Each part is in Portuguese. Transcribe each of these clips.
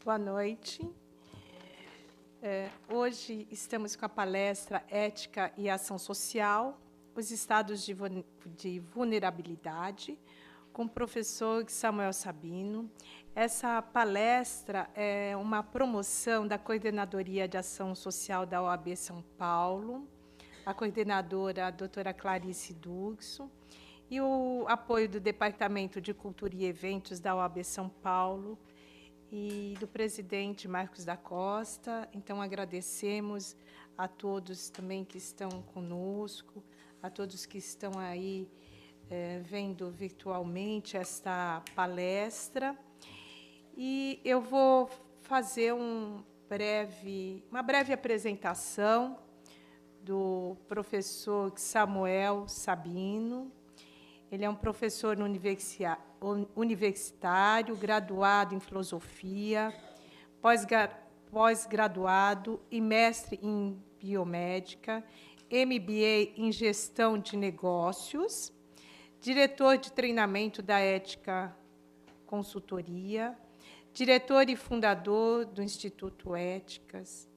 Boa noite. Hoje estamos com a palestra Ética e Ação Social, os estados de vulnerabilidade, com o professor Samuel Sabino. Essa palestra é uma promoção da Coordenadoria de Ação Social da OAB São Paulo, a coordenadora a doutora Clarice Duxo, e o apoio do Departamento de Cultura e Eventos da OAB São Paulo, e do presidente Marcos da Costa. Então, agradecemos a todos também que estão conosco, a todos que estão aí vendo virtualmente esta palestra. E eu vou fazer uma breve apresentação do professor Samuel Sabino. Ele é um professor universitário, graduado em filosofia, pós-graduado e mestre em biomédica, MBA em gestão de negócios, diretor de treinamento da Ética Consultoria, diretor e fundador do Instituto Éticas.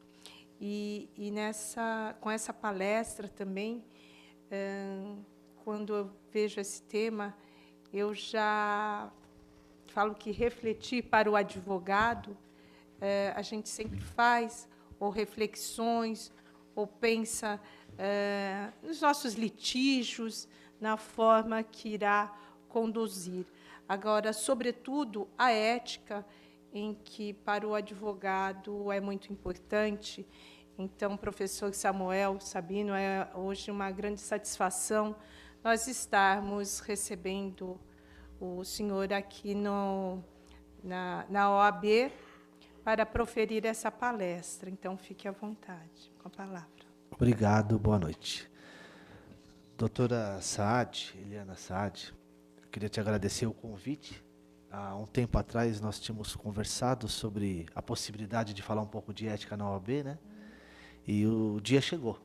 Com essa palestra também, quando eu vejo esse tema, eu já falo que refletir para o advogado, a gente sempre faz ou reflexões, ou pensa nos nossos litígios, na forma que irá conduzir. Agora, sobretudo, a ética, em que para o advogado é muito importante. Então, professor Samuel Sabino, é hoje uma grande satisfação nós estarmos recebendo o senhor aqui na OAB para proferir essa palestra. Então, fique à vontade com a palavra. Obrigado, boa noite. Doutora Saad, Eliana Saad, eu queria te agradecer o convite. Há um tempo atrás nós tínhamos conversado sobre a possibilidade de falar um pouco de ética na OAB, né? E o dia chegou.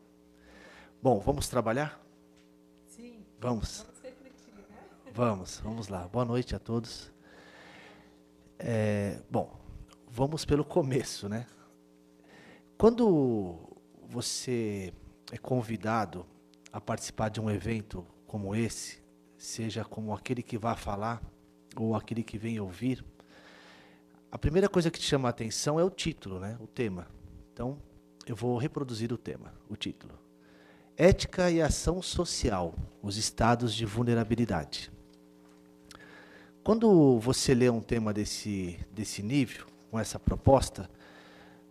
Bom, vamos trabalhar? Sim. Vamos. Vamos refletir, né? Vamos lá. Boa noite a todos. Bom, vamos pelo começo, né? Quando você é convidado a participar de um evento como esse, seja como aquele que vai falar ou aquele que vem ouvir, a primeira coisa que te chama a atenção é o título, né? O tema. Então, eu vou reproduzir o tema, o título. Ética e ação social, os estados de vulnerabilidade. Quando você lê um tema desse nível, com essa proposta,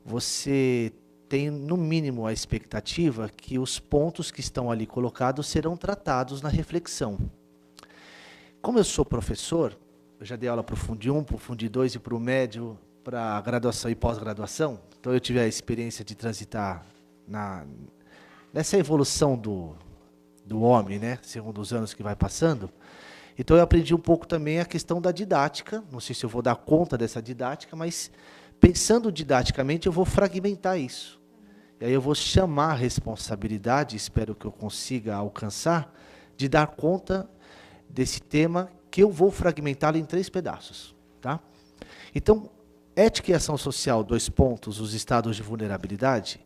você tem, no mínimo, a expectativa que os pontos que estão ali colocados serão tratados na reflexão. Como eu sou professor, eu já dei aula para o Fundi 1, para o Fundi 2 e para o médio, para graduação e pós-graduação, então eu tive a experiência de transitar nessa evolução do homem, né, segundo os anos que vai passando. Então eu aprendi um pouco também a questão da didática, não sei se eu vou dar conta dessa didática, mas pensando didaticamente eu vou fragmentar isso. E aí eu vou chamar a responsabilidade, espero que eu consiga alcançar, de dar conta desse tema que eu vou fragmentá-lo em 3 pedaços. Tá? Então, ética e ação social, 2 pontos, os estados de vulnerabilidade,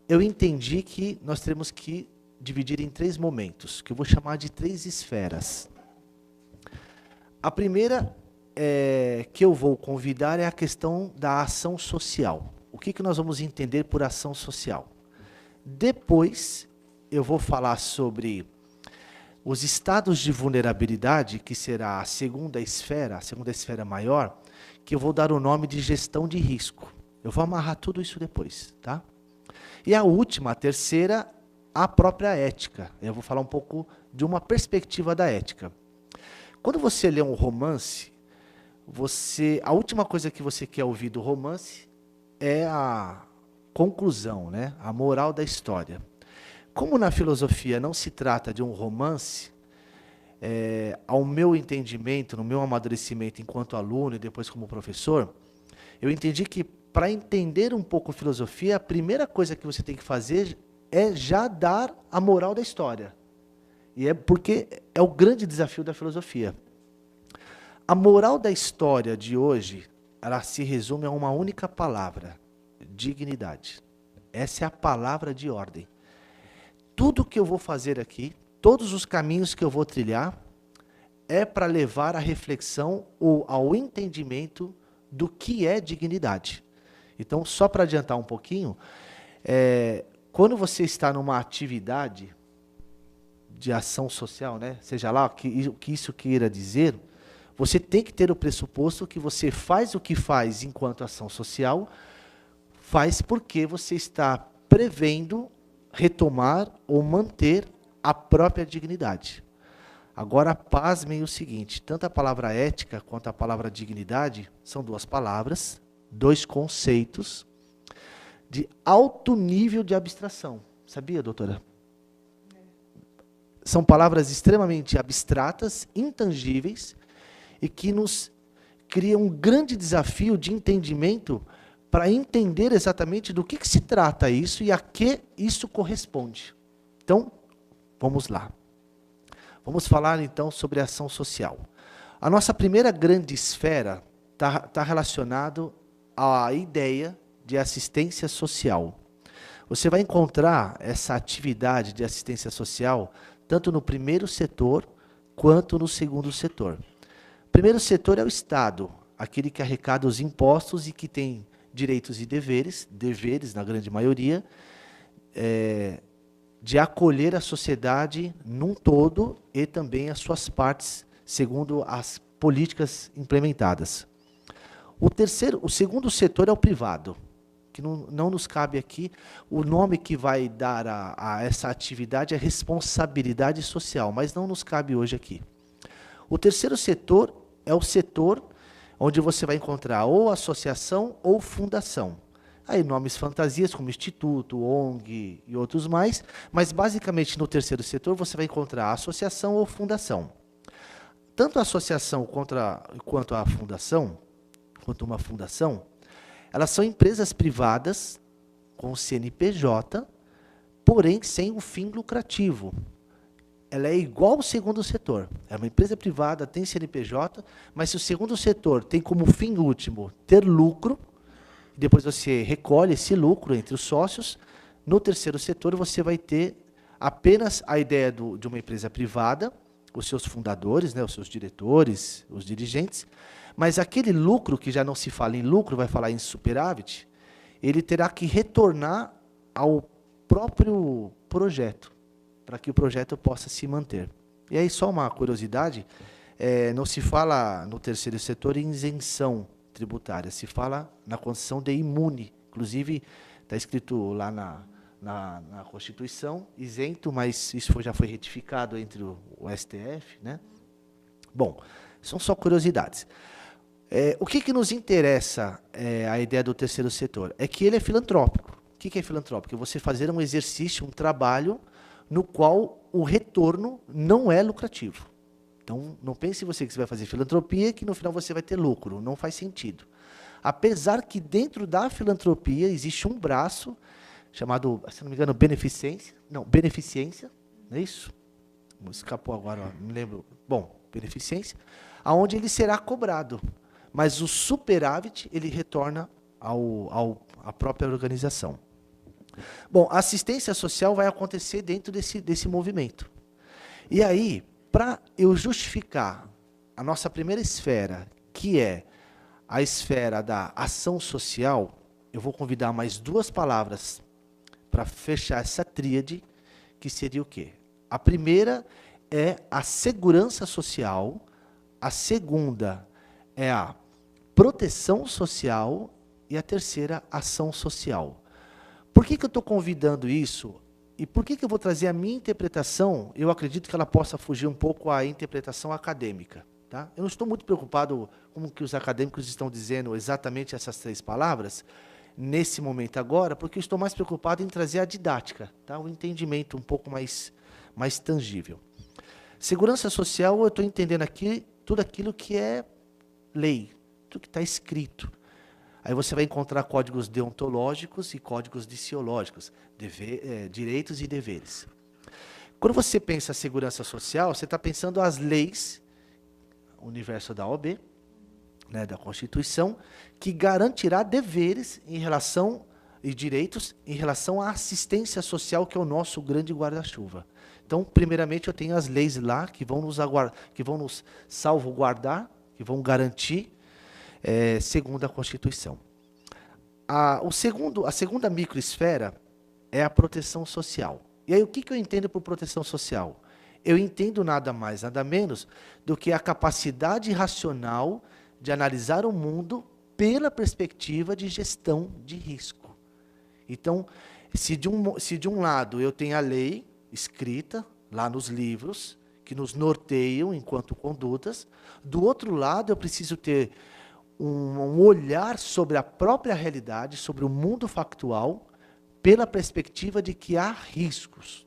eu entendi que nós temos que dividir em 3 momentos, que eu vou chamar de 3 esferas. A primeira que eu vou convidar é a questão da ação social. O que nós vamos entender por ação social? Depois, eu vou falar sobre os estados de vulnerabilidade, que será a segunda esfera maior, que eu vou dar o nome de gestão de risco. Eu vou amarrar tudo isso depois, tá? E a última, a terceira, a própria ética. Eu vou falar um pouco de uma perspectiva da ética. Quando você lê um romance, a última coisa que você quer ouvir do romance é a conclusão, né? A moral da história. Como na filosofia não se trata de um romance, ao meu entendimento, no meu amadurecimento enquanto aluno e depois como professor, eu entendi que para entender um pouco filosofia, a primeira coisa que você tem que fazer é já dar a moral da história. E é porque é o grande desafio da filosofia. A moral da história de hoje ela se resume a uma única palavra: dignidade. Essa é a palavra de ordem. Tudo que eu vou fazer aqui, todos os caminhos que eu vou trilhar, é para levar à reflexão ou ao entendimento do que é dignidade. Então, só para adiantar um pouquinho, quando você está numa atividade de ação social, né, seja lá o que isso queira dizer, você tem que ter o pressuposto que você faz o que faz enquanto ação social, faz porque você está prevendo retomar ou manter a própria dignidade. Agora, pasmem o seguinte, tanto a palavra ética quanto a palavra dignidade são duas palavras, dois conceitos de alto nível de abstração. Sabia, doutora? São palavras extremamente abstratas, intangíveis, e que nos criam um grande desafio de entendimento para entender exatamente do que se trata isso e a que isso corresponde. Então, vamos lá. Vamos falar, então, sobre a ação social. A nossa primeira grande esfera está relacionada à ideia de assistência social. Você vai encontrar essa atividade de assistência social tanto no primeiro setor quanto no segundo setor. O primeiro setor é o Estado, aquele que arrecada os impostos e que tem direitos e deveres na grande maioria, de acolher a sociedade num todo e também as suas partes, segundo as políticas implementadas. O segundo setor é o privado, que não nos cabe aqui. O nome que vai dar a essa atividade é responsabilidade social, mas não nos cabe hoje aqui. O terceiro setor é o setor onde você vai encontrar ou associação ou fundação. Aí nomes fantasias como instituto, ONG e outros mais, mas basicamente no terceiro setor você vai encontrar associação ou fundação. Tanto a associação quanto a fundação, quanto uma fundação, elas são empresas privadas com CNPJ, porém sem o fim lucrativo. Ela é igual ao segundo setor. É uma empresa privada, tem CNPJ, mas se o segundo setor tem como fim último ter lucro, depois você recolhe esse lucro entre os sócios, no terceiro setor você vai ter apenas a ideia de uma empresa privada, os seus fundadores, né, os seus diretores, os dirigentes, mas aquele lucro, que já não se fala em lucro, vai falar em superávit, ele terá que retornar ao próprio projeto, para que o projeto possa se manter. E aí, só uma curiosidade, não se fala no terceiro setor em isenção tributária, se fala na condição de imune. Inclusive, está escrito lá na Constituição, isento, mas isso já foi retificado entre o STF, né? Bom, são só curiosidades. O que nos interessa a ideia do terceiro setor? É que ele é filantrópico. O que é filantrópico? É você fazer um exercício, um trabalho no qual o retorno não é lucrativo. Então, não pense você que você vai fazer filantropia que no final você vai ter lucro. Não faz sentido. Apesar que dentro da filantropia existe um braço chamado, se não me engano, beneficência. Não, beneficência, não é isso? Escapou agora, ó, não me lembro. Bom, beneficência, aonde ele será cobrado. Mas o superávit, ele retorna à própria organização. Bom, a assistência social vai acontecer dentro desse movimento. E aí, para eu justificar a nossa primeira esfera, que é a esfera da ação social, eu vou convidar mais duas palavras para fechar essa tríade, que seria o quê? A primeira é a segurança social, a segunda é a proteção social e a terceira, ação social. Por que eu estou convidando isso? E por que eu vou trazer a minha interpretação? Eu acredito que ela possa fugir um pouco à interpretação acadêmica. Tá? Eu não estou muito preocupado com o que os acadêmicos estão dizendo exatamente essas três palavras, nesse momento agora, porque eu estou mais preocupado em trazer a didática, tá? O entendimento um pouco mais tangível. Segurança social, eu estou entendendo aqui tudo aquilo que é lei, tudo que está escrito. Aí você vai encontrar códigos deontológicos e códigos diciológicos, direitos e deveres. Quando você pensa segurança social, você está pensando as leis, o universo da OAB, né, da Constituição, que garantirá deveres em relação e direitos em relação à assistência social, que é o nosso grande guarda-chuva. Então, primeiramente, eu tenho as leis lá que vão nos salvaguardar, que vão garantir, segundo a Constituição. A segunda microesfera é a proteção social. E aí, o que eu entendo por proteção social? Eu entendo nada mais, nada menos do que a capacidade racional de analisar o mundo pela perspectiva de gestão de risco. Então, se de um lado eu tenho a lei escrita lá nos livros, que nos norteiam enquanto condutas, do outro lado eu preciso ter um olhar sobre a própria realidade, sobre o mundo factual, pela perspectiva de que há riscos.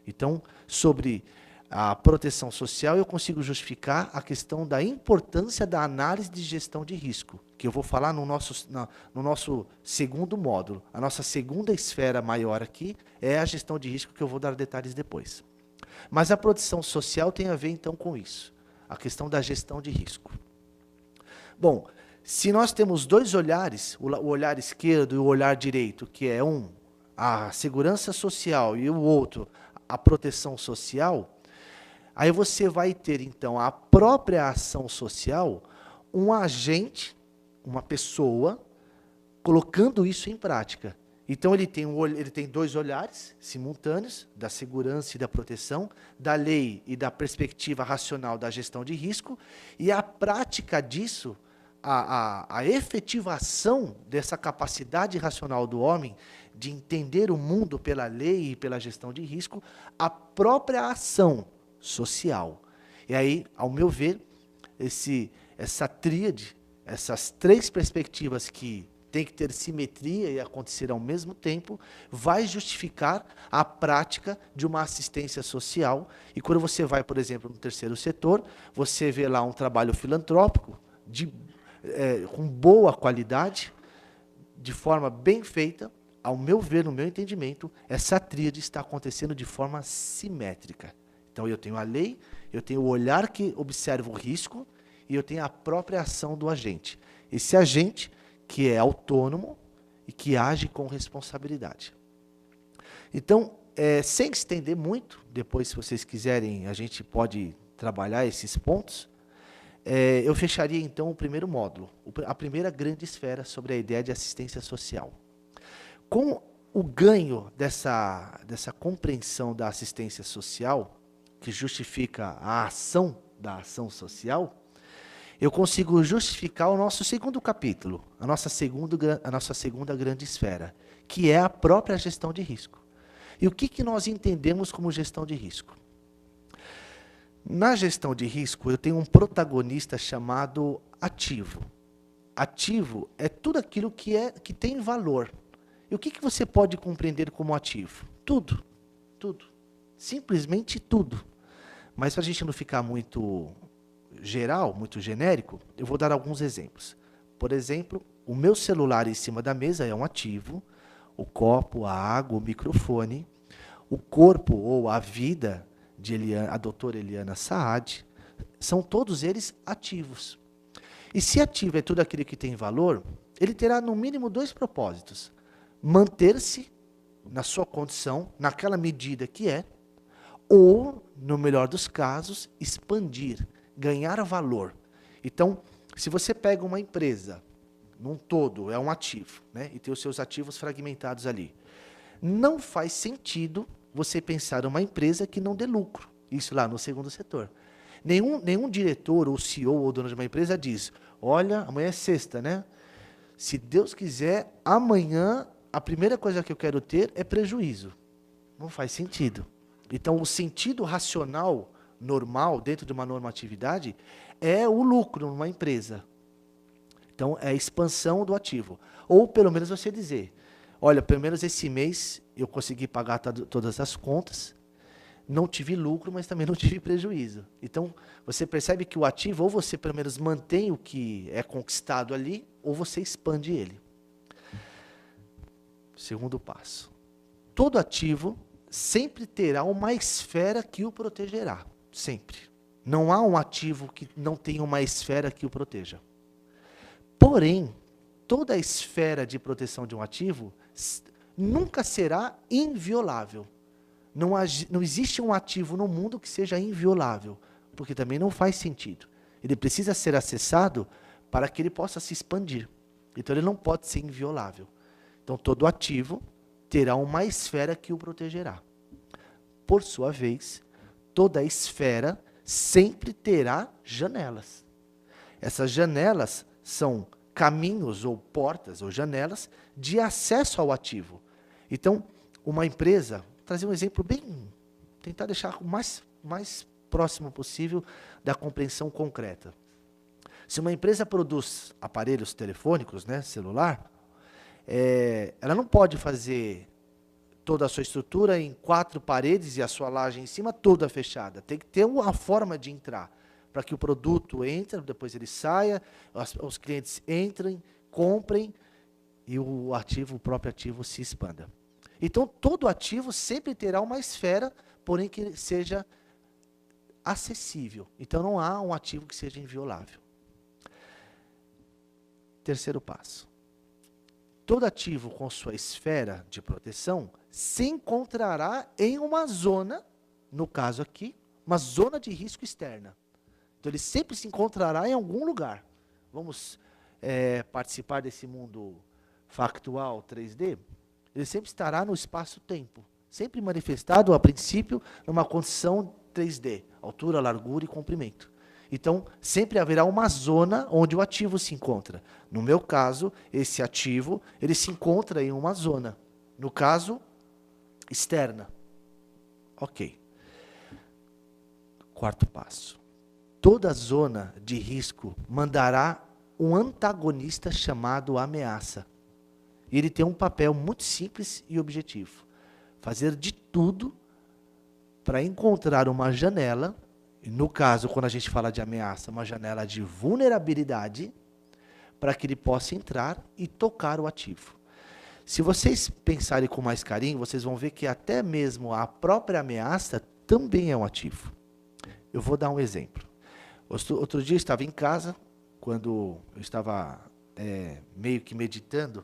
Então, sobre a proteção social, eu consigo justificar a questão da importância da análise de gestão de risco, que eu vou falar no nosso segundo módulo. A nossa segunda esfera maior aqui é a gestão de risco, que eu vou dar detalhes depois. Mas a proteção social tem a ver, então, com isso, a questão da gestão de risco. Bom, se nós temos dois olhares, o olhar esquerdo e o olhar direito, que é a segurança social e o outro, a proteção social, aí você vai ter, então, a própria ação social, um agente, uma pessoa, colocando isso em prática. Então, ele tem dois olhares simultâneos, da segurança e da proteção, da lei e da perspectiva racional da gestão de risco, e a prática disso, a efetivação dessa capacidade racional do homem de entender o mundo pela lei e pela gestão de risco, a própria ação social. E aí, ao meu ver, essa tríade, essas três perspectivas que tem que ter simetria e acontecer ao mesmo tempo, vai justificar a prática de uma assistência social. E quando você vai, por exemplo, no terceiro setor, você vê lá um trabalho filantrópico com boa qualidade, de forma bem feita. Ao meu ver, no meu entendimento, essa tríade está acontecendo de forma simétrica. Então, eu tenho a lei, eu tenho o olhar que observa o risco e eu tenho a própria ação do agente. Esse agente que é autônomo e que age com responsabilidade. Então, sem estender muito, depois, se vocês quiserem, a gente pode trabalhar esses pontos, eu fecharia, então, o primeiro módulo, a primeira grande esfera sobre a ideia de assistência social. Com o ganho dessa compreensão da assistência social, que justifica a ação da ação social, eu consigo justificar o nosso segundo capítulo, a nossa segunda grande esfera, que é a própria gestão de risco. E o que nós entendemos como gestão de risco? Na gestão de risco, eu tenho um protagonista chamado ativo. Ativo é tudo aquilo que tem valor. E o que você pode compreender como ativo? Tudo. Tudo. Simplesmente tudo. Mas para a gente não ficar muito geral, muito genérico, eu vou dar alguns exemplos. Por exemplo, o meu celular em cima da mesa é um ativo, o copo, a água, o microfone, o corpo ou a vida de a doutora Eliana Saad, são todos eles ativos. E se ativo é tudo aquilo que tem valor, ele terá no mínimo dois propósitos: manter-se na sua condição, naquela medida que é, ou, no melhor dos casos, expandir, ganhar valor. Então, se você pega uma empresa, num todo, é um ativo, né, e tem os seus ativos fragmentados ali, não faz sentido você pensar uma empresa que não dê lucro. Isso lá no segundo setor. Nenhum diretor ou CEO ou dono de uma empresa diz: olha, amanhã é sexta, né? Se Deus quiser, amanhã a primeira coisa que eu quero ter é prejuízo. Não faz sentido. Então, o sentido racional normal, dentro de uma normatividade, é o lucro numa empresa. Então, é a expansão do ativo. Ou, pelo menos, você dizer: olha, pelo menos esse mês eu consegui pagar todas as contas, não tive lucro, mas também não tive prejuízo. Então, você percebe que o ativo, ou você, pelo menos, mantém o que é conquistado ali, ou você expande ele. Segundo passo. Todo ativo sempre terá uma esfera que o protegerá. Sempre. Não há um ativo que não tenha uma esfera que o proteja. Porém, toda a esfera de proteção de um ativo nunca será inviolável. Não existe um ativo no mundo que seja inviolável, porque também não faz sentido. Ele precisa ser acessado para que ele possa se expandir. Então, ele não pode ser inviolável. Então, todo ativo terá uma esfera que o protegerá. Por sua vez, toda esfera sempre terá janelas. Essas janelas são caminhos ou portas ou janelas de acesso ao ativo. Então, uma empresa, vou trazer um exemplo tentar deixar o mais próximo possível da compreensão concreta. Se uma empresa produz aparelhos telefônicos, né, celular, ela não pode fazer toda a sua estrutura em 4 paredes e a sua laje em cima toda fechada. Tem que ter uma forma de entrar, para que o produto entre, depois ele saia, os clientes entrem, comprem e o próprio ativo se expanda. Então, todo ativo sempre terá uma esfera, porém que seja acessível. Então, não há um ativo que seja inviolável. Terceiro passo. Todo ativo com sua esfera de proteção se encontrará em uma zona, no caso aqui, uma zona de risco externa. Então, ele sempre se encontrará em algum lugar. Vamos participar desse mundo factual 3D? Ele sempre estará no espaço-tempo, sempre manifestado, a princípio, numa condição 3D, altura, largura e comprimento. Então, sempre haverá uma zona onde o ativo se encontra. No meu caso, esse ativo, ele se encontra em uma zona. No caso, externa. Ok. Quarto passo. Toda zona de risco mandará um antagonista chamado ameaça. E ele tem um papel muito simples e objetivo. Fazer de tudo para encontrar uma janela, no caso, quando a gente fala de ameaça, uma janela de vulnerabilidade, para que ele possa entrar e tocar o ativo. Se vocês pensarem com mais carinho, vocês vão ver que até mesmo a própria ameaça também é um ativo. Eu vou dar um exemplo. Outro dia eu estava em casa, quando eu estava meio que meditando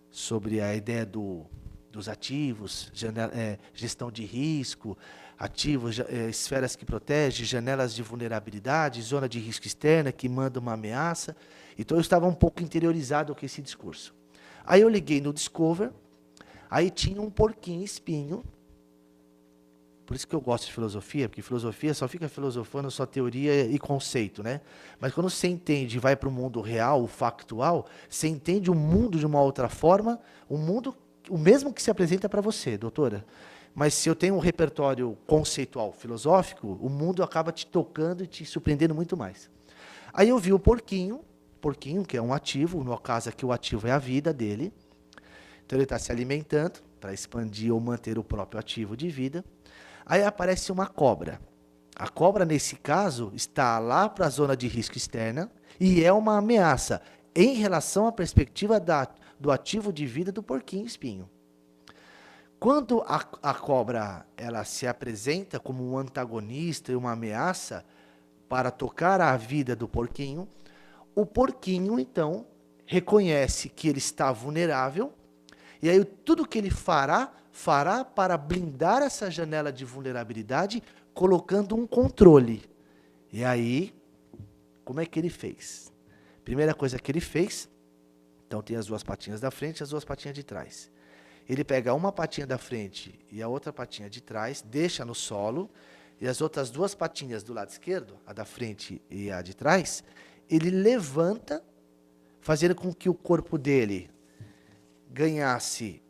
sobre a ideia dos ativos, gestão de risco, ativos, esferas que protegem, janelas de vulnerabilidade, zona de risco externa que manda uma ameaça. Então eu estava um pouco interiorizado com esse discurso. Aí eu liguei no Discover, aí tinha um porquinho espinho. Por isso que eu gosto de filosofia, porque filosofia só fica filosofando só teoria e conceito, né? Mas quando você entende e vai para o mundo real, o factual, você entende o mundo de uma outra forma, o mundo, o mesmo que se apresenta para você, doutora. Mas se eu tenho um repertório conceitual, filosófico, o mundo acaba te tocando e te surpreendendo muito mais. Aí eu vi o porquinho, que é um ativo, no caso aqui o ativo é a vida dele. Então ele está se alimentando para expandir ou manter o próprio ativo de vida. Aí aparece uma cobra. A cobra, nesse caso, está lá para a zona de risco externa e é uma ameaça em relação à perspectiva do ativo de vida do porquinho espinho. Quando a cobra ela se apresenta como um antagonista e uma ameaça para tocar a vida do porquinho, o porquinho, então, reconhece que ele está vulnerável e aí tudo que ele fará para blindar essa janela de vulnerabilidade, colocando um controle. E aí, como é que ele fez? Primeira coisa que ele fez, então tem as 2 patinhas da frente e as 2 patinhas de trás. Ele pega uma patinha da frente e a outra patinha de trás, deixa no solo, e as outras 2 patinhas do lado esquerdo, a da frente e a de trás, ele levanta, fazendo com que o corpo dele ganhasse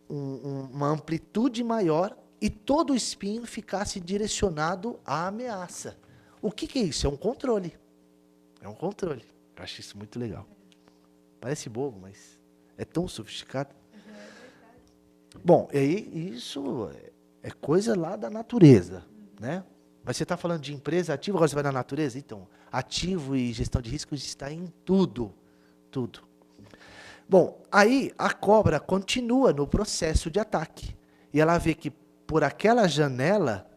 uma amplitude maior e todo o espinho ficasse direcionado à ameaça. O que é isso? É um controle. É um controle. Eu acho isso muito legal. Parece bobo, mas é tão sofisticado. Bom, isso é coisa lá da natureza, né? Mas você está falando de empresa ativa, agora você vai na natureza? Então, ativo e gestão de riscos está em tudo. Tudo. Bom, aí a cobra continua no processo de ataque. E ela vê que por aquela janela,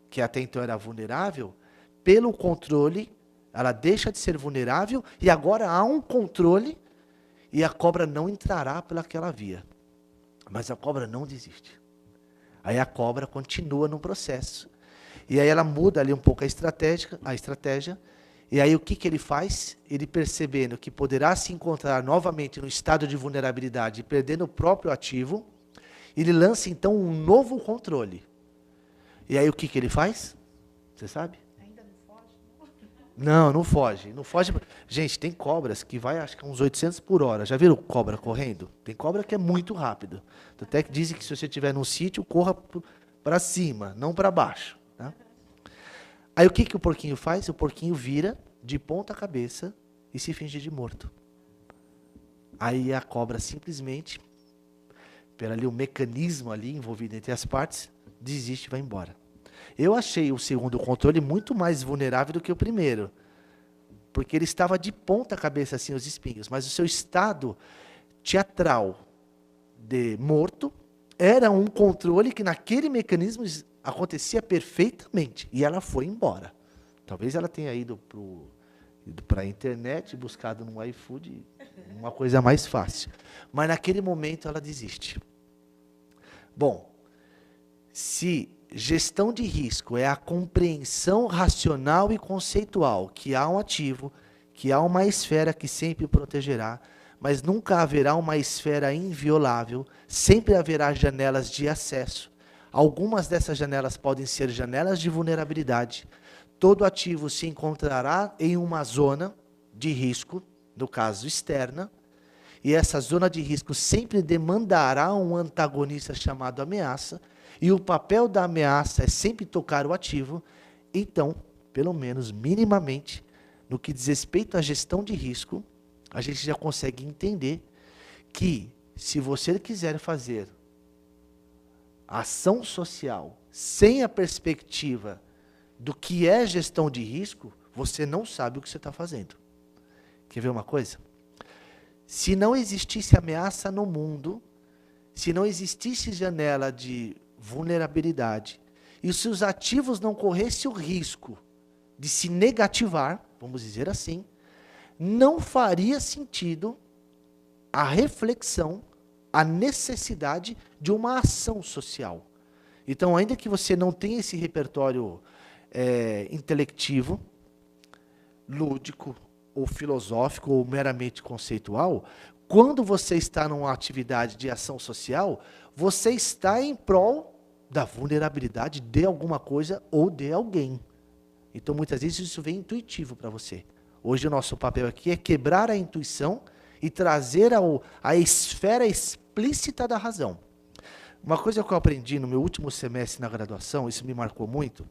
que até então era vulnerável, pelo controle, Ela deixa de ser vulnerável e agora há um controle e a cobra não entrará pelaquela via. Mas a cobra não desiste. Aí a cobra continua no processo. E aí ela muda ali um pouco a estratégia. E aí o que ele faz? Ele percebendo que poderá se encontrar novamente no estado de vulnerabilidade, perdendo o próprio ativo, ele lança então um novo controle. E aí o que ele faz? Você sabe? Ainda não foge? Não, não foge. Não foge. Gente, tem cobras que vai, acho que uns 800 por hora. Já viram cobra correndo? Tem cobra que é muito rápido. Até que dizem que se você estiver num sítio, corra para cima, não para baixo. Tá? Aí o que o porquinho faz? O porquinho vira de ponta cabeça e se finge de morto. Aí a cobra simplesmente, pelo ali, o mecanismo ali envolvido entre as partes, desiste e vai embora. Eu achei o segundo controle muito mais vulnerável do que o primeiro, porque ele estava de ponta cabeça assim os espinhos, mas o seu estado teatral de morto era um controle que naquele mecanismo acontecia perfeitamente e ela foi embora. Talvez ela tenha ido para a internet, buscado no iFood, uma coisa mais fácil. Mas naquele momento ela desiste. Bom, se gestão de risco é a compreensão racional e conceitual que há um ativo, que há uma esfera que sempre protegerá, mas nunca haverá uma esfera inviolável, sempre haverá janelas de acesso. Algumas dessas janelas podem ser janelas de vulnerabilidade. Todo ativo se encontrará em uma zona de risco, no caso externa, e essa zona de risco sempre demandará um antagonista chamado ameaça, e o papel da ameaça é sempre tocar o ativo. Então, pelo menos minimamente, no que diz respeito à gestão de risco, a gente já consegue entender que, se você quiser fazer ação social sem a perspectiva do que é gestão de risco, você não sabe o que você está fazendo. Quer ver uma coisa? Se não existisse ameaça no mundo, se não existisse janela de vulnerabilidade, e se os ativos não corressem o risco de se negativar, vamos dizer assim, não faria sentido a reflexão, a necessidade de uma ação social. Então, ainda que você não tenha esse repertório intelectivo, lúdico, ou filosófico, ou meramente conceitual, quando você está numa atividade de ação social, você está em prol da vulnerabilidade de alguma coisa ou de alguém. Então, muitas vezes, isso vem intuitivo para você. Hoje, o nosso papel aqui é quebrar a intuição e trazer a esfera explícita da razão. Uma coisa que eu aprendi no meu último semestre na graduação, isso me marcou muito,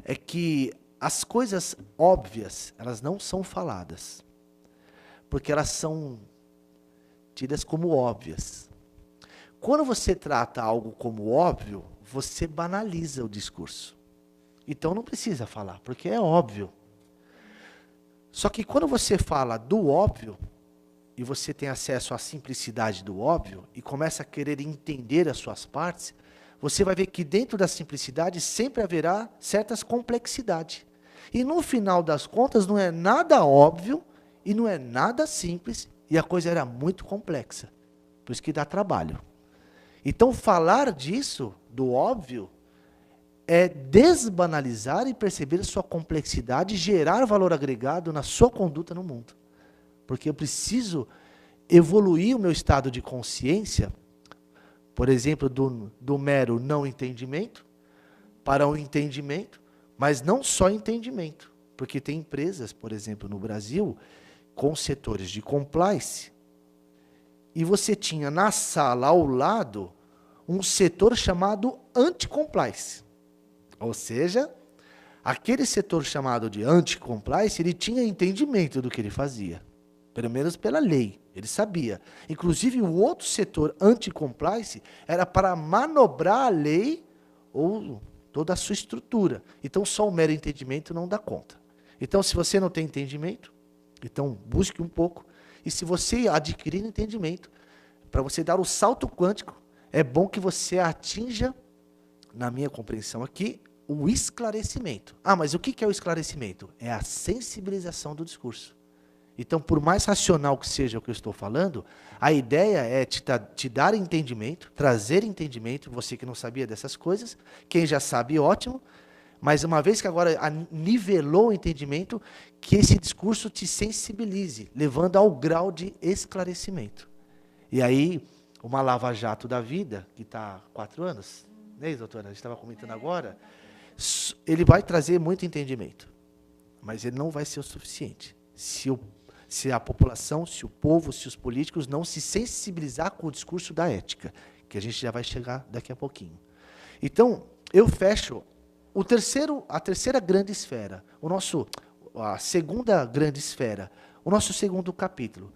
é que as coisas óbvias, elas não são faladas, porque elas são tidas como óbvias. Quando você trata algo como óbvio, você banaliza o discurso. Então não precisa falar, porque é óbvio. Só que quando você fala do óbvio, e você tem acesso à simplicidade do óbvio, e começa a querer entender as suas partes, você vai ver que dentro da simplicidade sempre haverá certas complexidades. E no final das contas não é nada óbvio e não é nada simples, e a coisa era muito complexa. Por isso que dá trabalho. Então falar disso, do óbvio, é desbanalizar e perceber sua complexidade e gerar valor agregado na sua conduta no mundo. Porque eu preciso evoluir o meu estado de consciência, por exemplo, do mero não entendimento, para o entendimento, mas não só entendimento. Porque tem empresas, por exemplo, no Brasil, com setores de compliance, e você tinha na sala ao lado um setor chamado anti-compliance. Ou seja, aquele setor chamado de anti-compliance, ele tinha entendimento do que ele fazia. Pelo menos pela lei, ele sabia. Inclusive, o outro setor anti-compliance era para manobrar a lei ou toda a sua estrutura. Então, só o mero entendimento não dá conta. Então, se você não tem entendimento, então busque um pouco. E se você adquirir entendimento, para você dar o salto quântico, é bom que você atinja, na minha compreensão aqui, o esclarecimento. Ah, mas o que é o esclarecimento? É a sensibilização do discurso. Então, por mais racional que seja o que eu estou falando, a ideia é te dar entendimento, trazer entendimento, você que não sabia dessas coisas, quem já sabe, ótimo, mas uma vez que agora nivelou o entendimento, que esse discurso te sensibilize, levando ao grau de esclarecimento. E aí, uma lava-jato da vida, que está há 4 anos, né, doutora? A gente estava comentando agora, ele vai trazer muito entendimento, mas ele não vai ser o suficiente. Se a população, se o povo, se os políticos não se sensibilizar com o discurso da ética, que a gente já vai chegar daqui a pouquinho. Então, eu fecho a terceira grande esfera, a segunda grande esfera, o nosso segundo capítulo,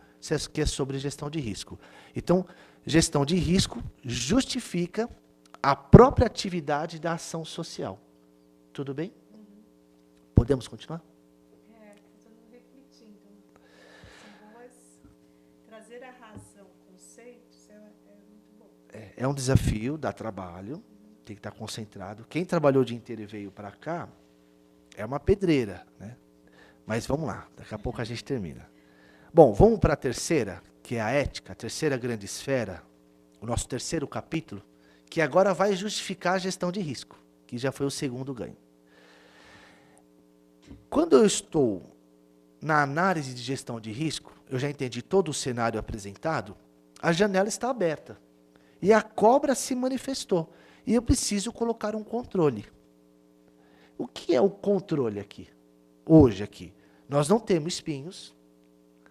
que é sobre gestão de risco. Então, gestão de risco justifica a própria atividade da ação social. Tudo bem? Podemos continuar? Estou refletindo. São boas. Trazer a razão, conceitos, é muito bom. É um desafio, dá trabalho, tem que estar concentrado. Quem trabalhou o dia inteiro e veio para cá, é uma pedreira, né? Mas vamos lá, daqui a pouco a gente termina. Bom, vamos para a terceira, que é a ética, a terceira grande esfera, o nosso terceiro capítulo, que agora vai justificar a gestão de risco, que já foi o segundo ganho. Quando eu estou na análise de gestão de risco, eu já entendi todo o cenário apresentado, a janela está aberta. E a cobra se manifestou. E eu preciso colocar um controle. O que é o controle aqui? Hoje aqui. Nós não temos espinhos,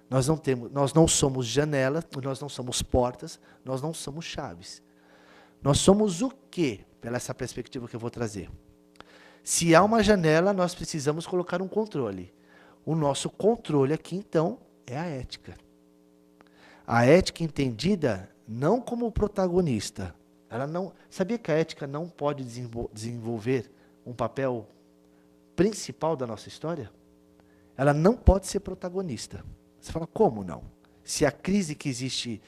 nós não somos janelas, nós não somos portas, nós não somos chaves. Nós somos o quê? Pela essa perspectiva que eu vou trazer. Se há uma janela, nós precisamos colocar um controle. O nosso controle aqui, então, é a ética. A ética entendida não como protagonista. Sabia que a ética não pode desenvolver um papel principal da nossa história? Ela não pode ser protagonista. Você fala, como não? Se a crise que existe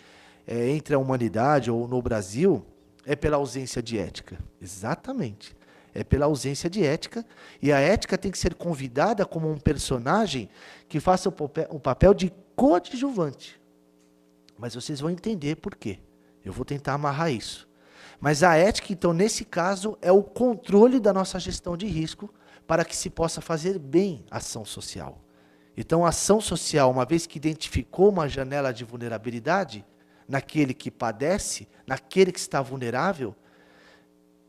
entre a humanidade ou no Brasil é pela ausência de ética. Exatamente. É pela ausência de ética. E a ética tem que ser convidada como um personagem que faça o papel de coadjuvante. Mas vocês vão entender por quê. Eu vou tentar amarrar isso. Mas a ética, então, nesse caso, é o controle da nossa gestão de risco para que se possa fazer bem a ação social. Então, a ação social, uma vez que identificou uma janela de vulnerabilidade, naquele que padece, naquele que está vulnerável,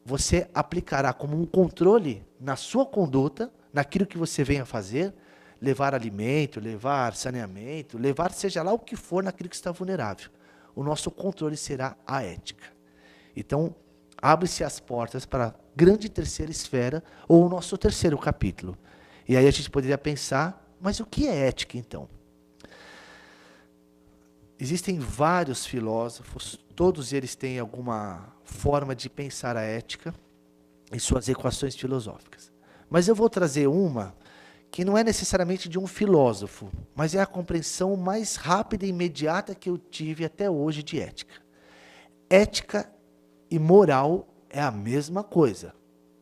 você aplicará como um controle na sua conduta, naquilo que você venha fazer, levar alimento, levar saneamento, levar seja lá o que for naquilo que está vulnerável. O nosso controle será a ética. Então, abre-se as portas para a grande terceira esfera, ou o nosso terceiro capítulo. E aí a gente poderia pensar, mas o que é ética, então? Existem vários filósofos, todos eles têm alguma forma de pensar a ética em suas equações filosóficas. Mas eu vou trazer uma que não é necessariamente de um filósofo, mas é a compreensão mais rápida e imediata que eu tive até hoje de ética. Ética e moral é a mesma coisa,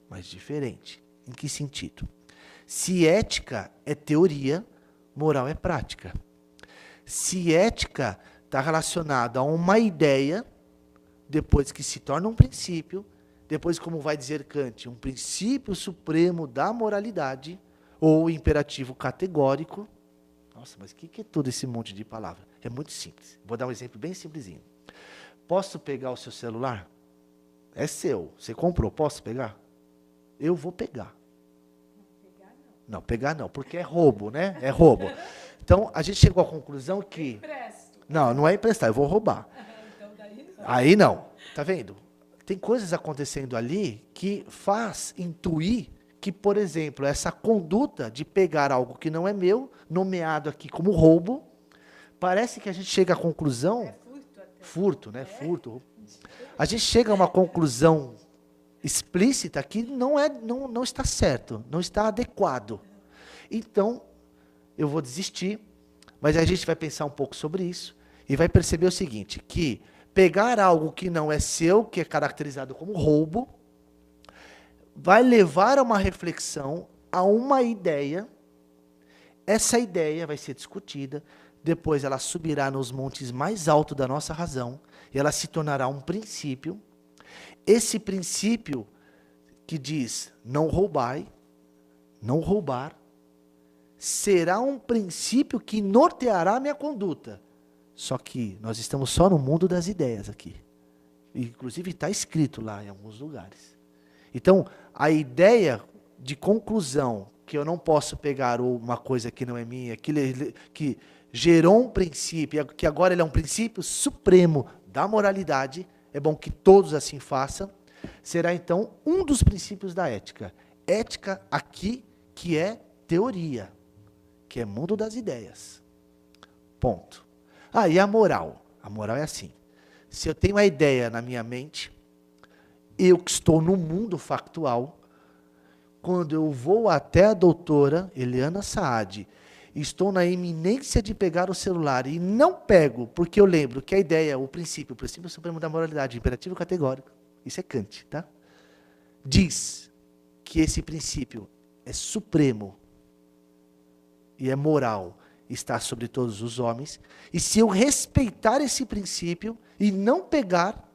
mas diferente. Em que sentido? Se ética é teoria, moral é prática. Se ética está relacionada a uma ideia, depois que se torna um princípio, depois, como vai dizer Kant, um princípio supremo da moralidade, ou imperativo categórico. Nossa, mas o que é todo esse monte de palavra? É muito simples. Vou dar um exemplo bem simplesinho. Posso pegar o seu celular? É seu. Você comprou, posso pegar? Eu vou pegar. Não, pegar não, porque é roubo, né? É roubo. Então, a gente chegou à conclusão que... Não, não é emprestar, eu vou roubar. Aí não. Tá vendo? Tem coisas acontecendo ali que faz intuir que, por exemplo, essa conduta de pegar algo que não é meu, nomeado aqui como roubo, parece que a gente chega à conclusão... É furto até. Furto, né? Furto. A gente chega a uma conclusão explícita que não está certo, não está adequado. Então, eu vou desistir, mas a gente vai pensar um pouco sobre isso e vai perceber o seguinte, que pegar algo que não é seu, que é caracterizado como roubo, vai levar a uma reflexão, a uma ideia. Essa ideia vai ser discutida, depois ela subirá nos montes mais altos da nossa razão, e ela se tornará um princípio. Esse princípio que diz, não roubai, não roubar, será um princípio que norteará a minha conduta. Só que nós estamos só no mundo das ideias aqui. Inclusive está escrito lá em alguns lugares. Então, a ideia de conclusão, que eu não posso pegar uma coisa que não é minha, que gerou um princípio, que agora ele é um princípio supremo da moralidade, é bom que todos assim façam, será então um dos princípios da ética. Ética aqui, que é teoria, que é mundo das ideias. Ponto. Ah, e a moral? A moral é assim. Se eu tenho a ideia na minha mente, eu que estou no mundo factual, quando eu vou até a doutora Eliana Saad, estou na iminência de pegar o celular e não pego, porque eu lembro que a ideia, o princípio supremo da moralidade, imperativo categórico, isso é Kant, tá? Diz que esse princípio é supremo e é moral, está sobre todos os homens, e se eu respeitar esse princípio e não pegar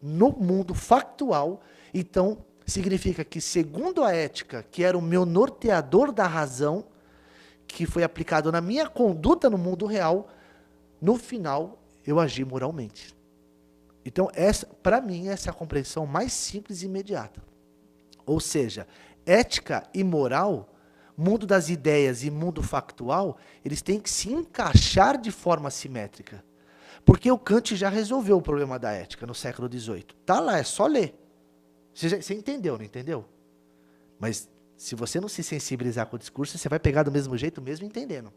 no mundo factual, então significa que, segundo a ética, que era o meu norteador da razão, que foi aplicado na minha conduta no mundo real, no final eu agi moralmente. Então, para mim, essa é a compreensão mais simples e imediata. Ou seja, ética e moral, mundo das ideias e mundo factual, eles têm que se encaixar de forma simétrica. Porque o Kant já resolveu o problema da ética no século XVIII. Está lá, é só ler. Você entendeu, não entendeu? Mas se você não se sensibilizar com o discurso, você vai pegar do mesmo jeito, mesmo entendendo.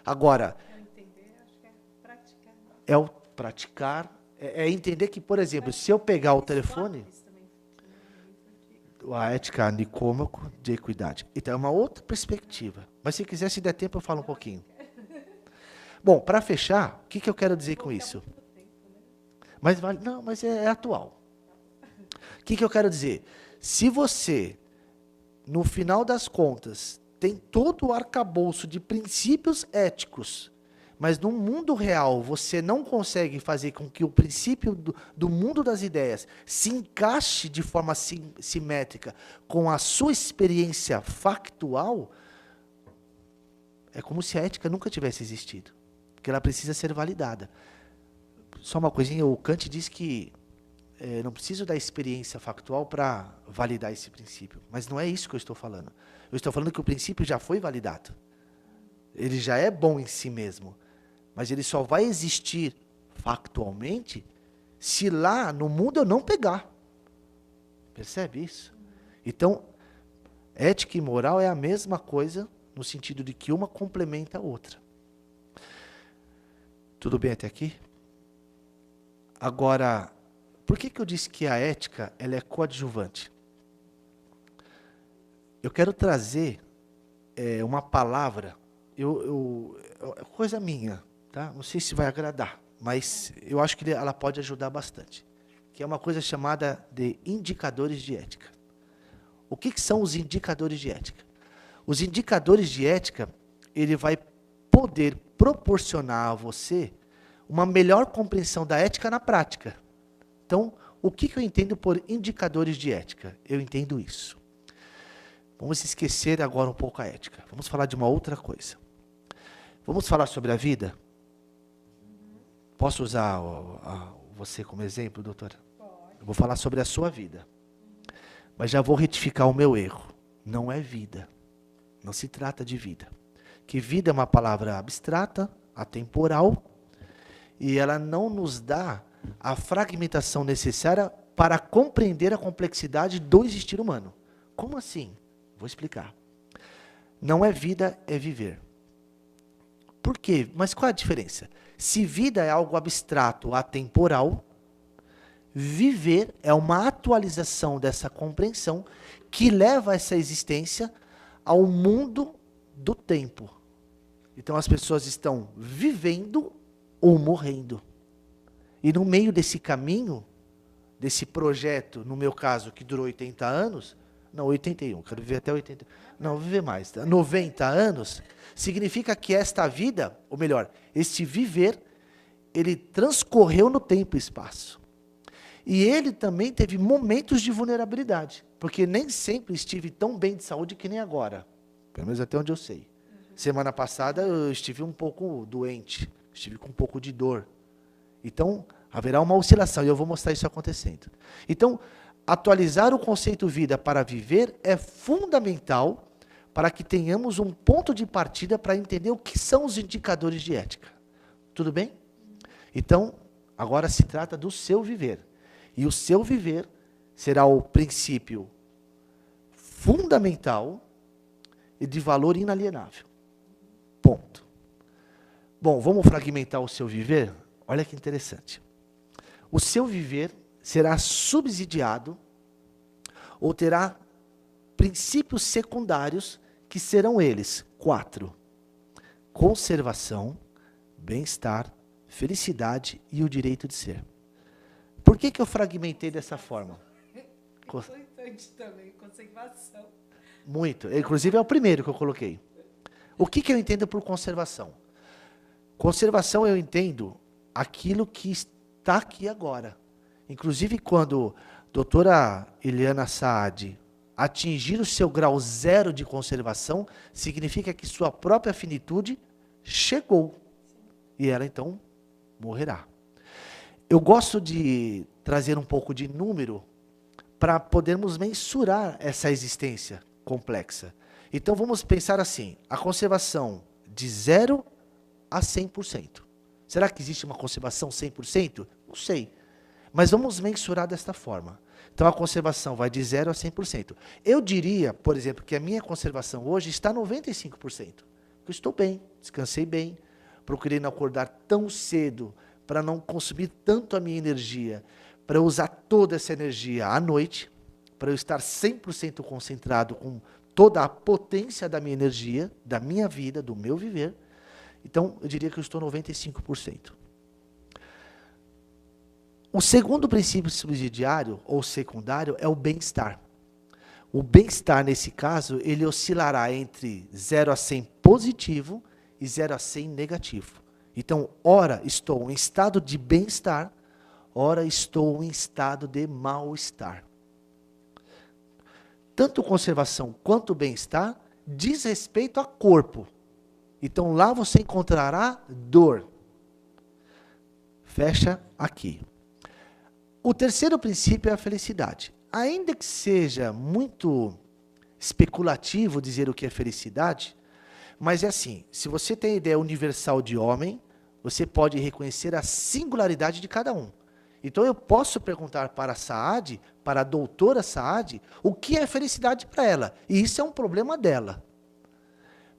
Agora, Entender, acho que é praticar. é o praticar, é entender que, por exemplo, se eu pegar o telefone... A ética nicômaco de equidade. Então, é uma outra perspectiva. Mas se quiser, se der tempo, eu falo um pouquinho. Bom, para fechar, o que eu quero dizer com isso? Mas é atual. O que eu quero dizer? Se você, no final das contas, tem todo o arcabouço de princípios éticos, mas no mundo real você não consegue fazer com que o princípio do mundo das ideias se encaixe de forma simétrica com a sua experiência factual, é como se a ética nunca tivesse existido, porque ela precisa ser validada. Só uma coisinha, o Kant diz que não preciso da experiência factual para validar esse princípio, mas não é isso que eu estou falando. Eu estou falando que o princípio já foi validado. Ele já é bom em si mesmo. Mas ele só vai existir factualmente se lá no mundo eu não pegar. Percebe isso? Então, ética e moral é a mesma coisa, no sentido de que uma complementa a outra. Tudo bem até aqui? Agora, por que eu disse que a ética ela é coadjuvante? Eu quero trazer uma palavra, coisa minha, tá? Não sei se vai agradar, mas eu acho que ela pode ajudar bastante. Que é uma coisa chamada de indicadores de ética. O que são os indicadores de ética? Os indicadores de ética, ele vai poder proporcionar a você uma melhor compreensão da ética na prática. Então, o que eu entendo por indicadores de ética? Eu entendo isso. Vamos esquecer agora um pouco a ética. Vamos falar de uma outra coisa. Vamos falar sobre a vida? Posso usar você como exemplo, doutora? Pode. Eu vou falar sobre a sua vida. Mas já vou retificar o meu erro. Não é vida. Não se trata de vida. Que vida é uma palavra abstrata, atemporal, e ela não nos dá a fragmentação necessária para compreender a complexidade do existir humano. Como assim? Vou explicar. Não é vida, é viver. Por quê? Mas qual é a diferença? Se vida é algo abstrato, atemporal, viver é uma atualização dessa compreensão que leva essa existência ao mundo do tempo. Então as pessoas estão vivendo ou morrendo. E no meio desse caminho, desse projeto, no meu caso, que durou 80 anos, não, 81, quero viver até 80, não, vou viver mais, 90 anos, significa que esta vida, ou melhor, este viver, ele transcorreu no tempo e espaço. E ele também teve momentos de vulnerabilidade, porque nem sempre estive tão bem de saúde que nem agora, pelo menos até onde eu sei. Semana passada eu estive um pouco doente, estive com um pouco de dor. Então, haverá uma oscilação, e eu vou mostrar isso acontecendo. Então, atualizar o conceito vida para viver é fundamental para que tenhamos um ponto de partida para entender o que são os indicadores de ética. Tudo bem? Então, agora se trata do seu viver. E o seu viver será o princípio fundamental e de valor inalienável. Ponto. Bom, vamos fragmentar o seu viver? Olha que interessante. O seu viver será subsidiado ou terá princípios secundários que serão eles 4. Conservação, bem-estar, felicidade e o direito de ser. Por que eu fragmentei dessa forma? Importante também, conservação. Muito. Inclusive é o primeiro que eu coloquei. O que eu entendo por conservação? Conservação eu entendo aquilo que está aqui agora. Inclusive quando a doutora Eliana Saad atingir o seu grau 0 de conservação, significa que sua própria finitude chegou. E ela então morrerá. Eu gosto de trazer um pouco de número para podermos mensurar essa existência complexa. Então vamos pensar assim, a conservação de 0 a 100%. Será que existe uma conservação 100%? Não sei. Mas vamos mensurar desta forma. Então a conservação vai de 0 a 100%. Eu diria, por exemplo, que a minha conservação hoje está 95%. Eu estou bem, descansei bem, procurei não acordar tão cedo para não consumir tanto a minha energia, para eu usar toda essa energia à noite, para eu estar 100% concentrado com toda a potência da minha energia, da minha vida, do meu viver. Então, eu diria que eu estou 95%. O segundo princípio subsidiário, ou secundário, é o bem-estar. O bem-estar, nesse caso, ele oscilará entre 0 a 100 positivo e 0 a 100 negativo. Então, ora estou em estado de bem-estar, ora estou em estado de mal-estar. Tanto conservação quanto bem-estar diz respeito a corpo. Então, lá você encontrará dor. Fecha aqui. O terceiro princípio é a felicidade. Ainda que seja muito especulativo dizer o que é felicidade, mas é assim, se você tem a ideia universal de homem, você pode reconhecer a singularidade de cada um. Então eu posso perguntar para a Saad, para a doutora Saad, o que é felicidade para ela. E isso é um problema dela.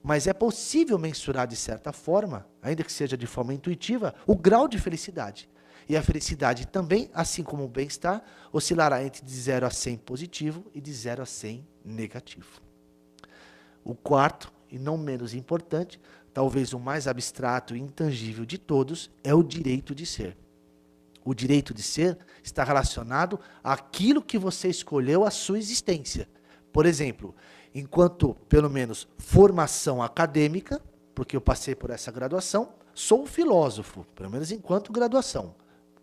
Mas é possível mensurar de certa forma, ainda que seja de forma intuitiva, o grau de felicidade. E a felicidade também, assim como o bem-estar, oscilará entre de 0 a 100 positivo e de 0 a 100 negativo. O quarto, e não menos importante, talvez o mais abstrato e intangível de todos, é o direito de ser. O direito de ser está relacionado àquilo que você escolheu a sua existência. Por exemplo, enquanto, pelo menos, formação acadêmica, porque eu passei por essa graduação, sou um filósofo, pelo menos enquanto graduação,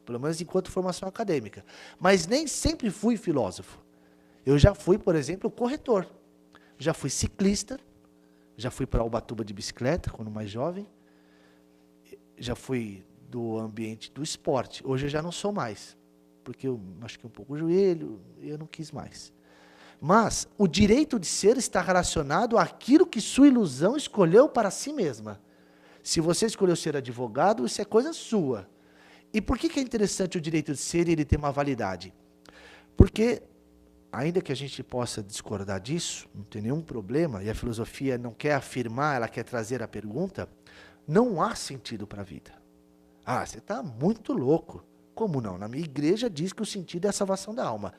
pelo menos enquanto formação acadêmica. Mas nem sempre fui filósofo. Eu já fui, por exemplo, corretor. Já fui ciclista, já fui para Ubatuba de bicicleta, quando mais jovem. Já fui do ambiente do esporte. Hoje eu já não sou mais, porque eu machuquei um pouco o joelho e eu não quis mais. Mas o direito de ser está relacionado àquilo que sua ilusão escolheu para si mesma. Se você escolheu ser advogado, isso é coisa sua. E por que é interessante o direito de ser e ele ter uma validade? Porque, ainda que a gente possa discordar disso, não tem nenhum problema, e a filosofia não quer afirmar, ela quer trazer a pergunta, não há sentido para a vida. Ah, você está muito louco. Como não? Na minha igreja diz que o sentido é a salvação da alma.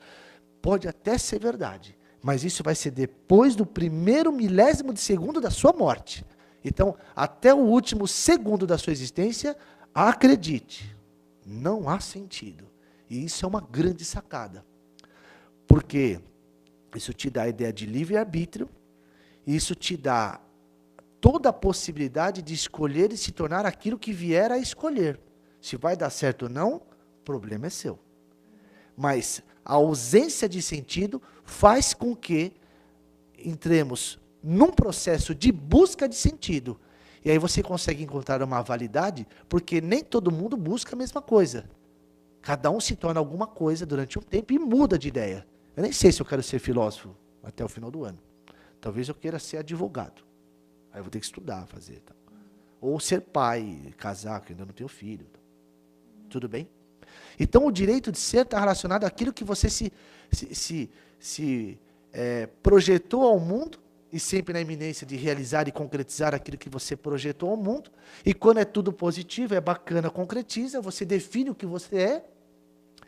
Pode até ser verdade, mas isso vai ser depois do primeiro milésimo de segundo da sua morte. Então, até o último segundo da sua existência, acredite, não há sentido. E isso é uma grande sacada. Porque isso te dá a ideia de livre-arbítrio, e isso te dá toda a possibilidade de escolher e se tornar aquilo que vier a escolher. Se vai dar certo ou não, o problema é seu. Mas a ausência de sentido faz com que entremos num processo de busca de sentido. E aí você consegue encontrar uma validade, porque nem todo mundo busca a mesma coisa. Cada um se torna alguma coisa durante um tempo e muda de ideia. Eu nem sei se eu quero ser filósofo até o final do ano. Talvez eu queira ser advogado. Aí eu vou ter que estudar, fazer. Tá? Ou ser pai, casar, que eu ainda não tenho filho. Tá? Tudo bem? Então o direito de ser está relacionado àquilo que você projetou ao mundo, e sempre na iminência de realizar e concretizar aquilo que você projetou ao mundo. E quando é tudo positivo, é bacana, concretiza, você define o que você é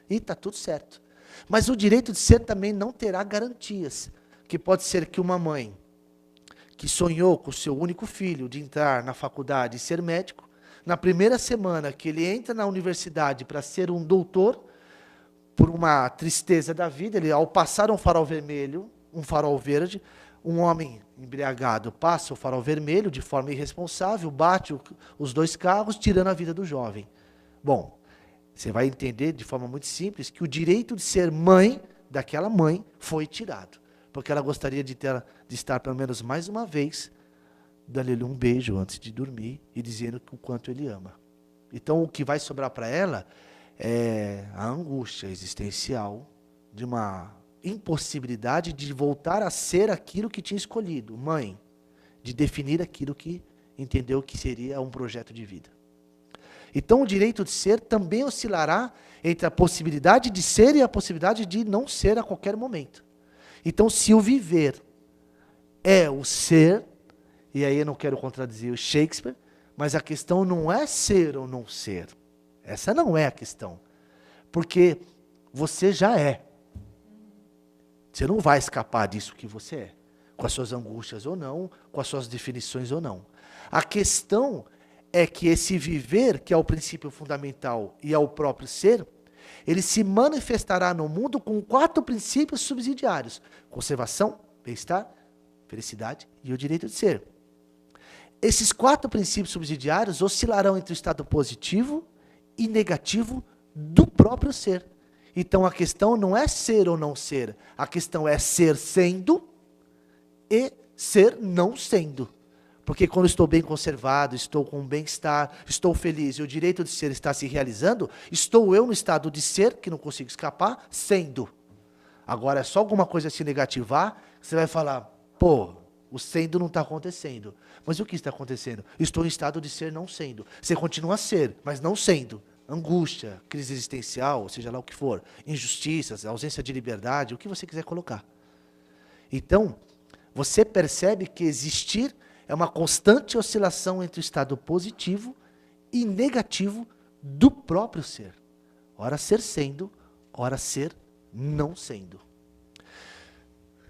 e está tudo certo. Mas o direito de ser também não terá garantias. Que pode ser que uma mãe que sonhou com o seu único filho de entrar na faculdade e ser médico, na primeira semana que ele entra na universidade para ser um doutor, por uma tristeza da vida, ele, ao passar um farol vermelho, um farol verde, um homem embriagado passa o farol vermelho de forma irresponsável, bate os dois carros, tirando a vida do jovem. Bom, você vai entender de forma muito simples que o direito de ser mãe daquela mãe foi tirado. Porque ela gostaria de estar pelo menos mais uma vez, dando-lhe um beijo antes de dormir e dizendo o quanto ele ama. Então o que vai sobrar para ela é a angústia existencial de uma impossibilidade de voltar a ser aquilo que tinha escolhido, mãe, de definir aquilo que entendeu que seria um projeto de vida. Então o direito de ser também oscilará entre a possibilidade de ser e a possibilidade de não ser a qualquer momento. Então se o viver é o ser, e aí eu não quero contradizer o Shakespeare, mas a questão não é ser ou não ser. Essa não é a questão. Porque você já é. Você não vai escapar disso que você é. Com as suas angústias ou não, com as suas definições ou não. A questão é que esse viver, que é o princípio fundamental e é o próprio ser, ele se manifestará no mundo com 4 princípios subsidiários: conservação, bem-estar, felicidade e o direito de ser. Esses 4 princípios subsidiários oscilarão entre o estado positivo e negativo do próprio ser. Então a questão não é ser ou não ser, a questão é ser sendo e ser não sendo. Porque quando estou bem conservado, estou com bem-estar, estou feliz e o direito de ser está se realizando, estou eu no estado de ser, que não consigo escapar, sendo. Agora é só alguma coisa se negativar, você vai falar, pô, o sendo não está acontecendo. Mas o que está acontecendo? Estou em estado de ser não sendo. Você continua a ser, mas não sendo. Angústia, crise existencial, seja lá o que for, injustiças, ausência de liberdade, o que você quiser colocar. Então, você percebe que existir é uma constante oscilação entre o estado positivo e negativo do próprio ser. Ora ser sendo, ora ser não sendo.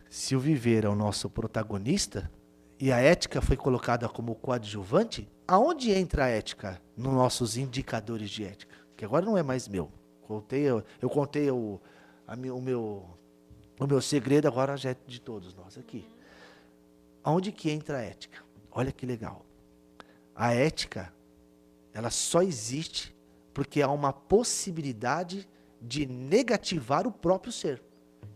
Se o viver é o nosso protagonista, e a ética foi colocada como coadjuvante, aonde entra a ética nos nossos indicadores de ética? Que agora não é mais meu. Eu contei o meu segredo, agora já é de todos nós aqui. Aonde que entra a ética? Olha que legal. A ética, ela só existe porque há uma possibilidade de negativar o próprio ser.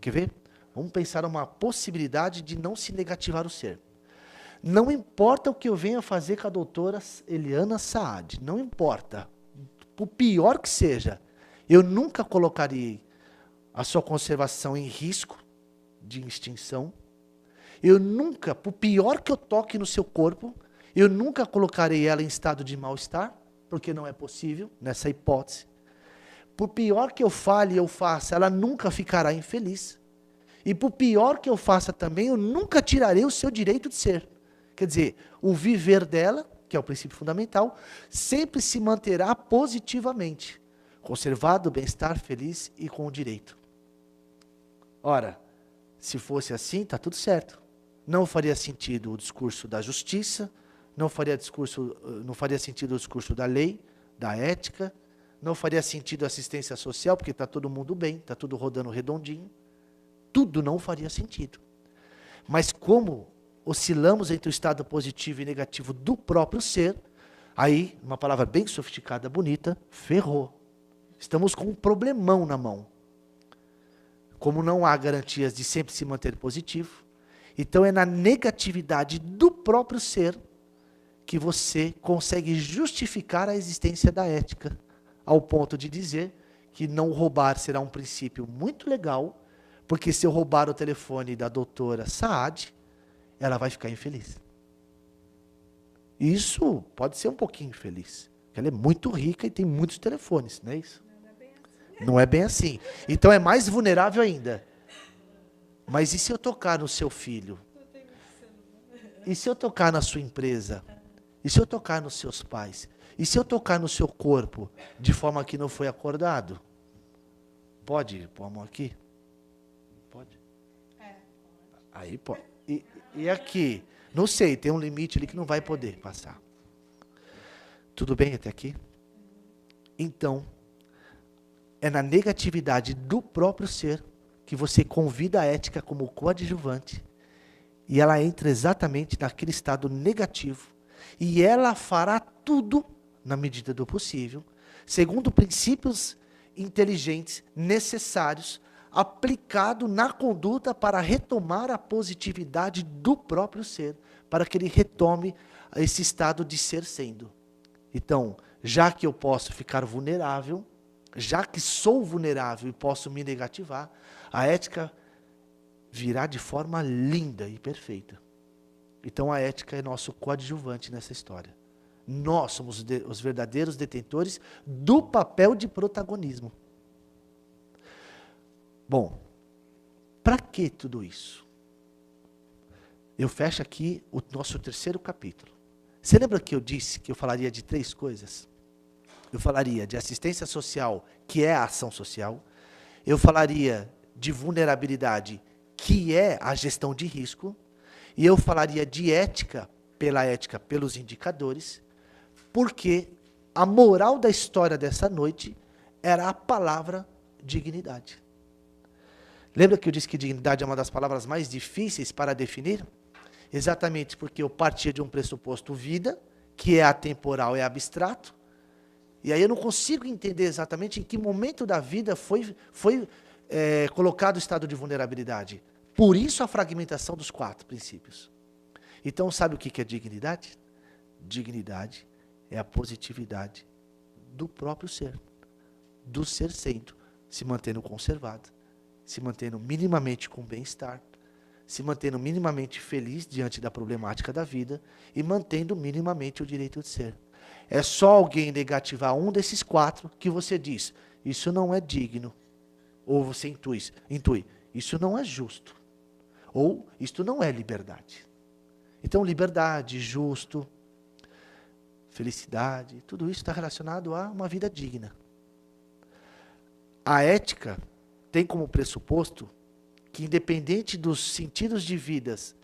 Quer ver? Vamos pensar uma possibilidade de não se negativar o ser. Não importa o que eu venha fazer com a doutora Eliana Saad, não importa, por pior que seja, eu nunca colocaria a sua conservação em risco de extinção, eu nunca, por pior que eu toque no seu corpo, eu nunca colocarei ela em estado de mal-estar, porque não é possível, nessa hipótese. Por pior que eu fale e eu faça, ela nunca ficará infeliz. E por pior que eu faça também, eu nunca tirarei o seu direito de ser. Quer dizer, o viver dela, que é o princípio fundamental, sempre se manterá positivamente, conservado, bem-estar, feliz e com o direito. Ora, se fosse assim, está tudo certo. Não faria sentido o discurso da justiça, não faria sentido o discurso da lei, da ética, não faria sentido a assistência social, porque está todo mundo bem, está tudo rodando redondinho. tudo não faria sentido. Mas como oscilamos entre o estado positivo e negativo do próprio ser, aí, uma palavra bem sofisticada, bonita, ferrou. Estamos com um problemão na mão. Como não há garantias de sempre se manter positivo, então é na negatividade do próprio ser que você consegue justificar a existência da ética, ao ponto de dizer que não roubar será um princípio muito legal, porque se eu roubar o telefone da doutora Saad, ela vai ficar infeliz. Isso pode ser um pouquinho infeliz, porque ela é muito rica e tem muitos telefones, não é isso? Não é bem assim. Então é mais vulnerável ainda. Mas e se eu tocar no seu filho? E se eu tocar na sua empresa? E se eu tocar nos seus pais? E se eu tocar no seu corpo de forma que não foi acordado? Pode pôr a mão aqui? Pode? Aí pode. E aqui? Não sei, tem um limite ali que não vai poder passar. Tudo bem até aqui? Então, é na negatividade do próprio ser que você convida a ética como coadjuvante e ela entra exatamente naquele estado negativo e ela fará tudo, na medida do possível, segundo princípios inteligentes necessários, aplicado na conduta para retomar a positividade do próprio ser, para que ele retome esse estado de ser sendo. Então, já que eu posso ficar vulnerável, já que sou vulnerável e posso me negativar, a ética virá de forma linda e perfeita. Então a ética é nosso coadjuvante nessa história. Nós somos os verdadeiros detentores do papel de protagonismo. Bom, para que tudo isso? Eu fecho aqui o nosso terceiro capítulo. Você lembra que eu disse que eu falaria de 3 coisas? Eu falaria de assistência social, que é a ação social. Eu falaria de vulnerabilidade, que é a gestão de risco. E eu falaria de ética, pelos indicadores, porque a moral da história dessa noite era a palavra dignidade. Lembra que eu disse que dignidade é uma das palavras mais difíceis para definir? Exatamente porque eu partia de um pressuposto vida, que é atemporal e abstrato, e aí eu não consigo entender exatamente em que momento da vida foi colocado o estado de vulnerabilidade. Por isso a fragmentação dos 4 princípios. Então sabe o que é dignidade? Dignidade é a positividade do próprio ser. Do ser sendo, se mantendo conservado, se mantendo minimamente com bem-estar, se mantendo minimamente feliz diante da problemática da vida e mantendo minimamente o direito de ser. É só alguém negativar um desses 4 que você diz, isso não é digno. Ou você intui, isso não é justo. Ou isto não é liberdade. Então liberdade, justo, felicidade, tudo isso está relacionado a uma vida digna. A ética tem como pressuposto que independente dos sentidos de vidas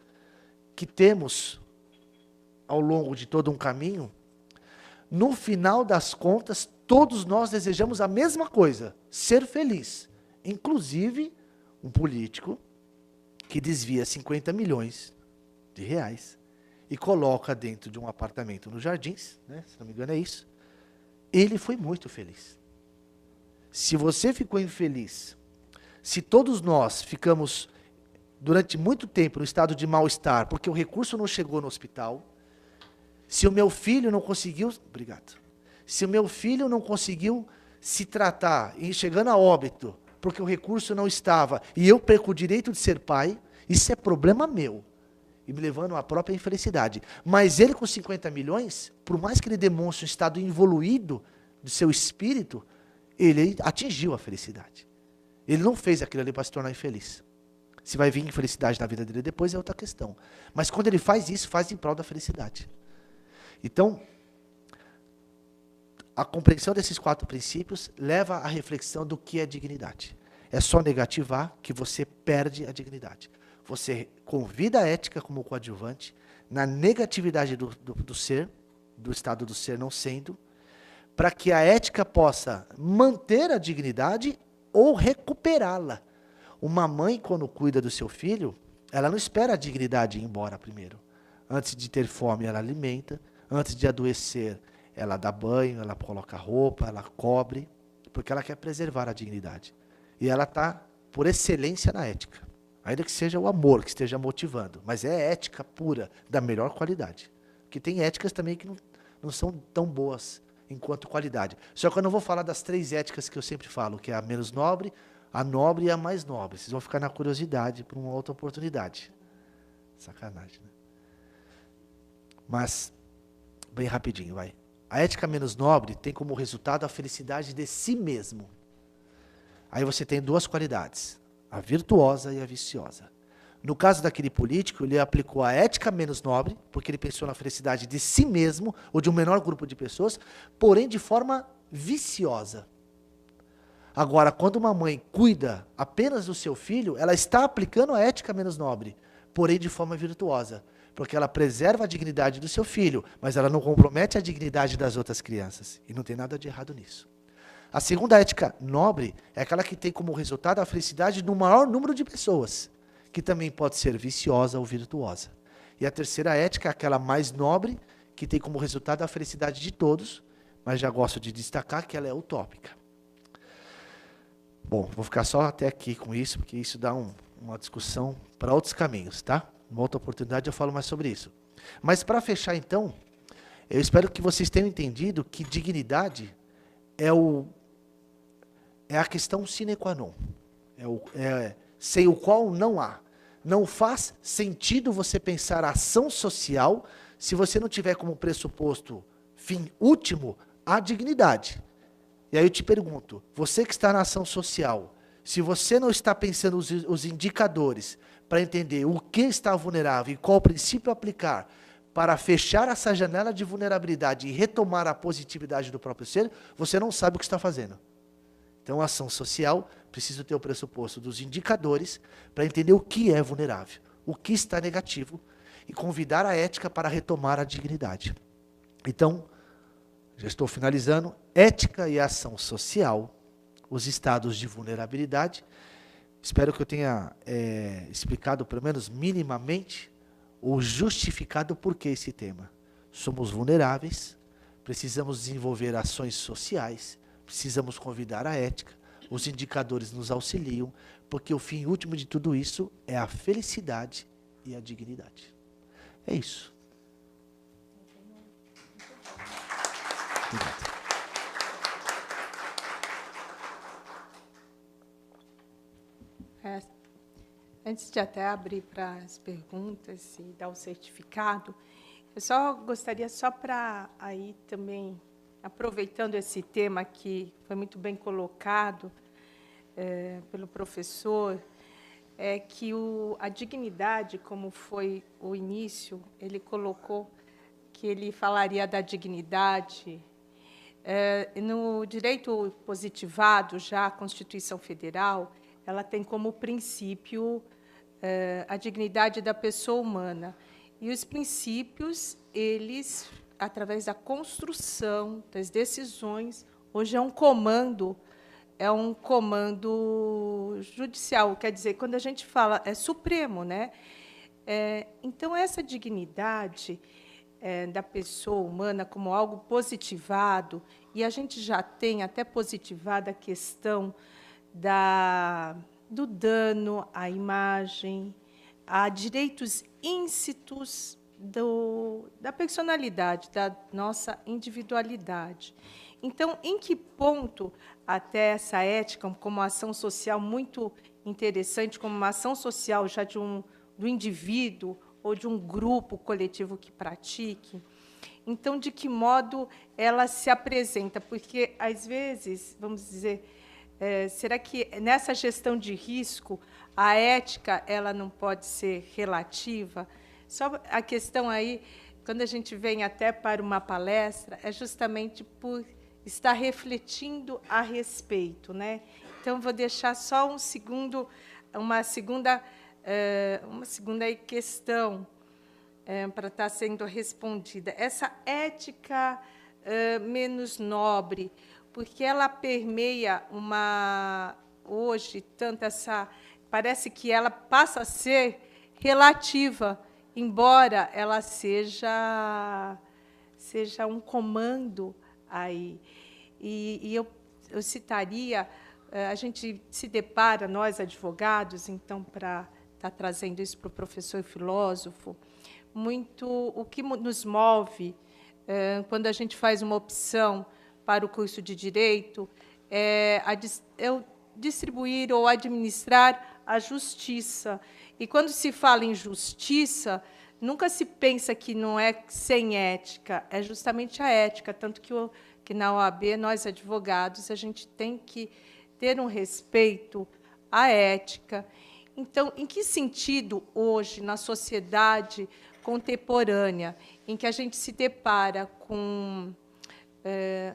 que temos ao longo de todo um caminho, no final das contas, todos nós desejamos a mesma coisa, ser feliz. Inclusive, um político que desvia 50 milhões de reais e coloca dentro de um apartamento nos Jardins, né, se não me engano é isso, ele foi muito feliz. Se você ficou infeliz, se todos nós ficamos durante muito tempo no estado de mal-estar, porque o recurso não chegou no hospital, se o meu filho não conseguiu, se o meu filho não conseguiu se tratar, e chegando a óbito, porque o recurso não estava, e eu perco o direito de ser pai, isso é problema meu, e me levando à própria infelicidade. Mas ele com 50 milhões, por mais que ele demonstre um estado evoluído do seu espírito, ele atingiu a felicidade. Ele não fez aquilo ali para se tornar infeliz. Se vai vir infelicidade na vida dele depois é outra questão. Mas quando ele faz isso, faz em prol da felicidade. Então, a compreensão desses 4 princípios leva à reflexão do que é dignidade. É só negativar que você perde a dignidade. Você convida a ética como coadjuvante na negatividade do ser, do estado do ser não sendo, para que a ética possa manter a dignidade ou recuperá-la. Uma mãe, quando cuida do seu filho, ela não espera a dignidade ir embora primeiro. Antes de ter fome, ela alimenta. Antes de adoecer, ela dá banho, ela coloca roupa, ela cobre, porque ela quer preservar a dignidade. E ela está, por excelência, na ética. Ainda que seja o amor que esteja motivando, mas é ética pura, da melhor qualidade. Porque tem éticas também que não são tão boas enquanto qualidade. Só que eu não vou falar das 3 éticas que eu sempre falo, que é a menos nobre, a nobre e a mais nobre. Vocês vão ficar na curiosidade para uma outra oportunidade. Sacanagem, né? Mas, bem rapidinho, vai. A ética menos nobre tem como resultado a felicidade de si mesmo. Aí você tem 2 qualidades, a virtuosa e a viciosa. No caso daquele político, ele aplicou a ética menos nobre, porque ele pensou na felicidade de si mesmo, ou de um menor grupo de pessoas, porém de forma viciosa. Agora, quando uma mãe cuida apenas do seu filho, ela está aplicando a ética menos nobre, porém de forma virtuosa, porque ela preserva a dignidade do seu filho, mas ela não compromete a dignidade das outras crianças. E não tem nada de errado nisso. A segunda ética nobre é aquela que tem como resultado a felicidade do maior número de pessoas, que também pode ser viciosa ou virtuosa. E a terceira ética é aquela mais nobre, que tem como resultado a felicidade de todos, mas já gosto de destacar que ela é utópica. Bom, vou ficar só até aqui com isso, porque isso dá uma discussão para outros caminhos, tá? Uma outra oportunidade eu falo mais sobre isso. Mas para fechar então, eu espero que vocês tenham entendido que dignidade é a questão sine qua non. Sem o qual não há. Não faz sentido você pensar ação social se você não tiver como pressuposto, fim último, a dignidade. E aí eu te pergunto, você que está na ação social, se você não está pensando os indicadores para entender o que está vulnerável e qual princípio aplicar para fechar essa janela de vulnerabilidade e retomar a positividade do próprio ser, você não sabe o que está fazendo. Então, a ação social precisa ter o pressuposto dos indicadores para entender o que é vulnerável, o que está negativo e convidar a ética para retomar a dignidade. Então, já estou finalizando, ética e ação social, os estados de vulnerabilidade. Espero que eu tenha explicado, pelo menos minimamente, ou justificado por que esse tema. Somos vulneráveis, precisamos desenvolver ações sociais, precisamos convidar a ética, os indicadores nos auxiliam, porque o fim último de tudo isso é a felicidade e a dignidade. É isso. Obrigado. Antes de até abrir para as perguntas e dar o certificado, eu só gostaria, só para aí também, aproveitando esse tema que foi muito bem colocado pelo professor, é que a dignidade, como foi o início, ele colocou que ele falaria da dignidade. No direito positivado, já a Constituição Federal, ela tem como princípio a dignidade da pessoa humana. E os princípios, eles, através da construção das decisões, hoje é um comando judicial, quer dizer, quando a gente fala, é supremo, né? Então, essa dignidade da pessoa humana como algo positivado, e a gente já tem até positivado a questão do dano à imagem, a direitos íncitos da personalidade, da nossa individualidade. Então, em que ponto até essa ética, como uma ação social muito interessante, como uma ação social já do indivíduo ou de um grupo coletivo que pratique, então, de que modo ela se apresenta? Porque, às vezes, vamos dizer, será que nessa gestão de risco a ética ela não pode ser relativa? Só a questão aí, quando a gente vem até para uma palestra, é justamente por estar refletindo a respeito, né? Então, vou deixar só uma segunda questão para estar sendo respondida. Essa ética menos nobre, porque ela permeia hoje tanto parece que ela passa a ser relativa, embora ela seja um comando aí. E eu citaria, a gente se depara, nós advogados, então, para estar trazendo isso para o professor filósofo, muito o que nos move quando a gente faz uma opção para o curso de Direito é distribuir ou administrar a justiça. E, quando se fala em justiça, nunca se pensa que não é sem ética, é justamente a ética, tanto que na OAB, nós, advogados, a gente tem que ter um respeito à ética. Então, em que sentido, hoje, na sociedade contemporânea, em que a gente se depara com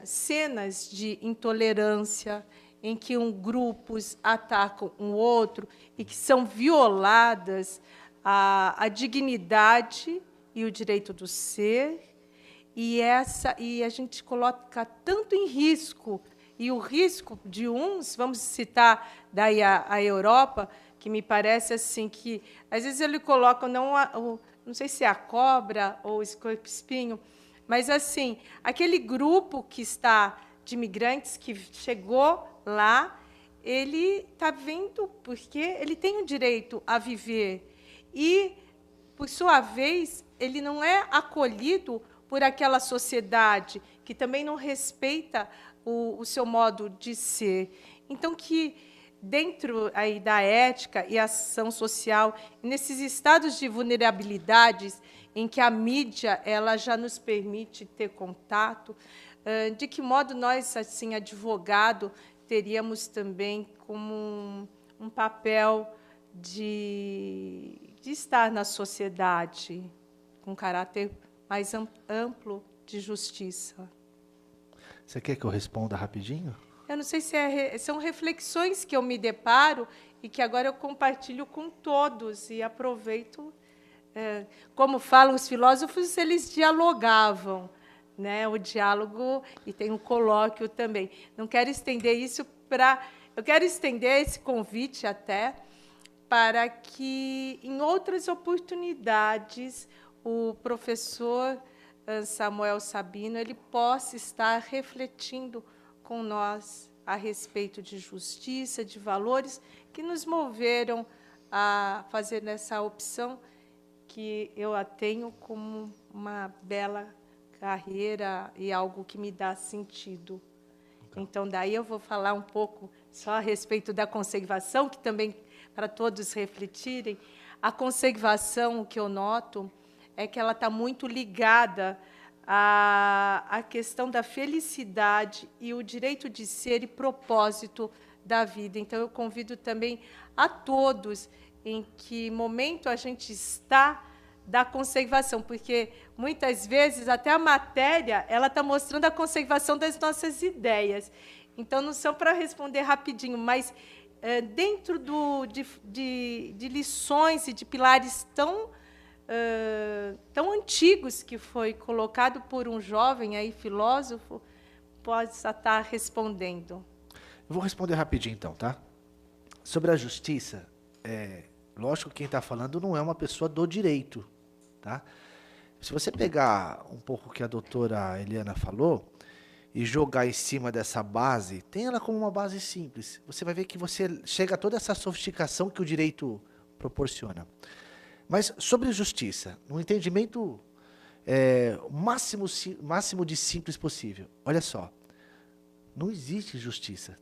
cenas de intolerância, em que grupos atacam um outro e que são violadas a dignidade e o direito do ser, e a gente coloca tanto em risco, e o risco de uns, vamos citar daí a Europa, que me parece assim que às vezes ele coloca não sei se é a cobra ou o escorpião-espinho, mas assim, aquele grupo que está de imigrantes que chegou lá, ele está vindo porque ele tem o direito a viver e, por sua vez, ele não é acolhido por aquela sociedade que também não respeita o seu modo de ser. Então, que dentro aí da ética e ação social, nesses estados de vulnerabilidades em que a mídia ela já nos permite ter contato, de que modo nós, assim, advogado, teríamos também como um papel de estar na sociedade com caráter mais amplo de justiça. Você quer que eu responda rapidinho? Eu não sei se são reflexões que eu me deparo e que agora eu compartilho com todos e aproveito. Como falam os filósofos, eles dialogavam, né? O diálogo, e tem um colóquio também. Não quero estender isso eu quero estender esse convite até para que, em outras oportunidades, o professor Samuel Sabino ele possa estar refletindo com nós a respeito de justiça, de valores que nos moveram a fazer essa opção que eu a tenho como uma bela carreira e algo que me dá sentido. Então, daí eu vou falar um pouco só a respeito da conservação, que também, para todos refletirem, a conservação, o que eu noto, é que ela está muito ligada à questão da felicidade e o direito de ser e propósito da vida. Então, eu convido também a todos em que momento a gente está da conservação, porque, muitas vezes, até a matéria ela está mostrando a conservação das nossas ideias. Então, não são para responder rapidinho, mas dentro de lições e de pilares tão antigos que foi colocado por um jovem aí, filósofo, possa estar respondendo. Eu vou responder rapidinho, então, tá? Sobre a justiça, lógico que quem está falando não é uma pessoa do direito, tá? Se você pegar um pouco o que a doutora Eliana falou e jogar em cima dessa base, tem ela como uma base simples. Você vai ver que você chega a toda essa sofisticação que o direito proporciona. Mas sobre justiça, no entendimento máximo de simples possível. Olha só, não existe justiça.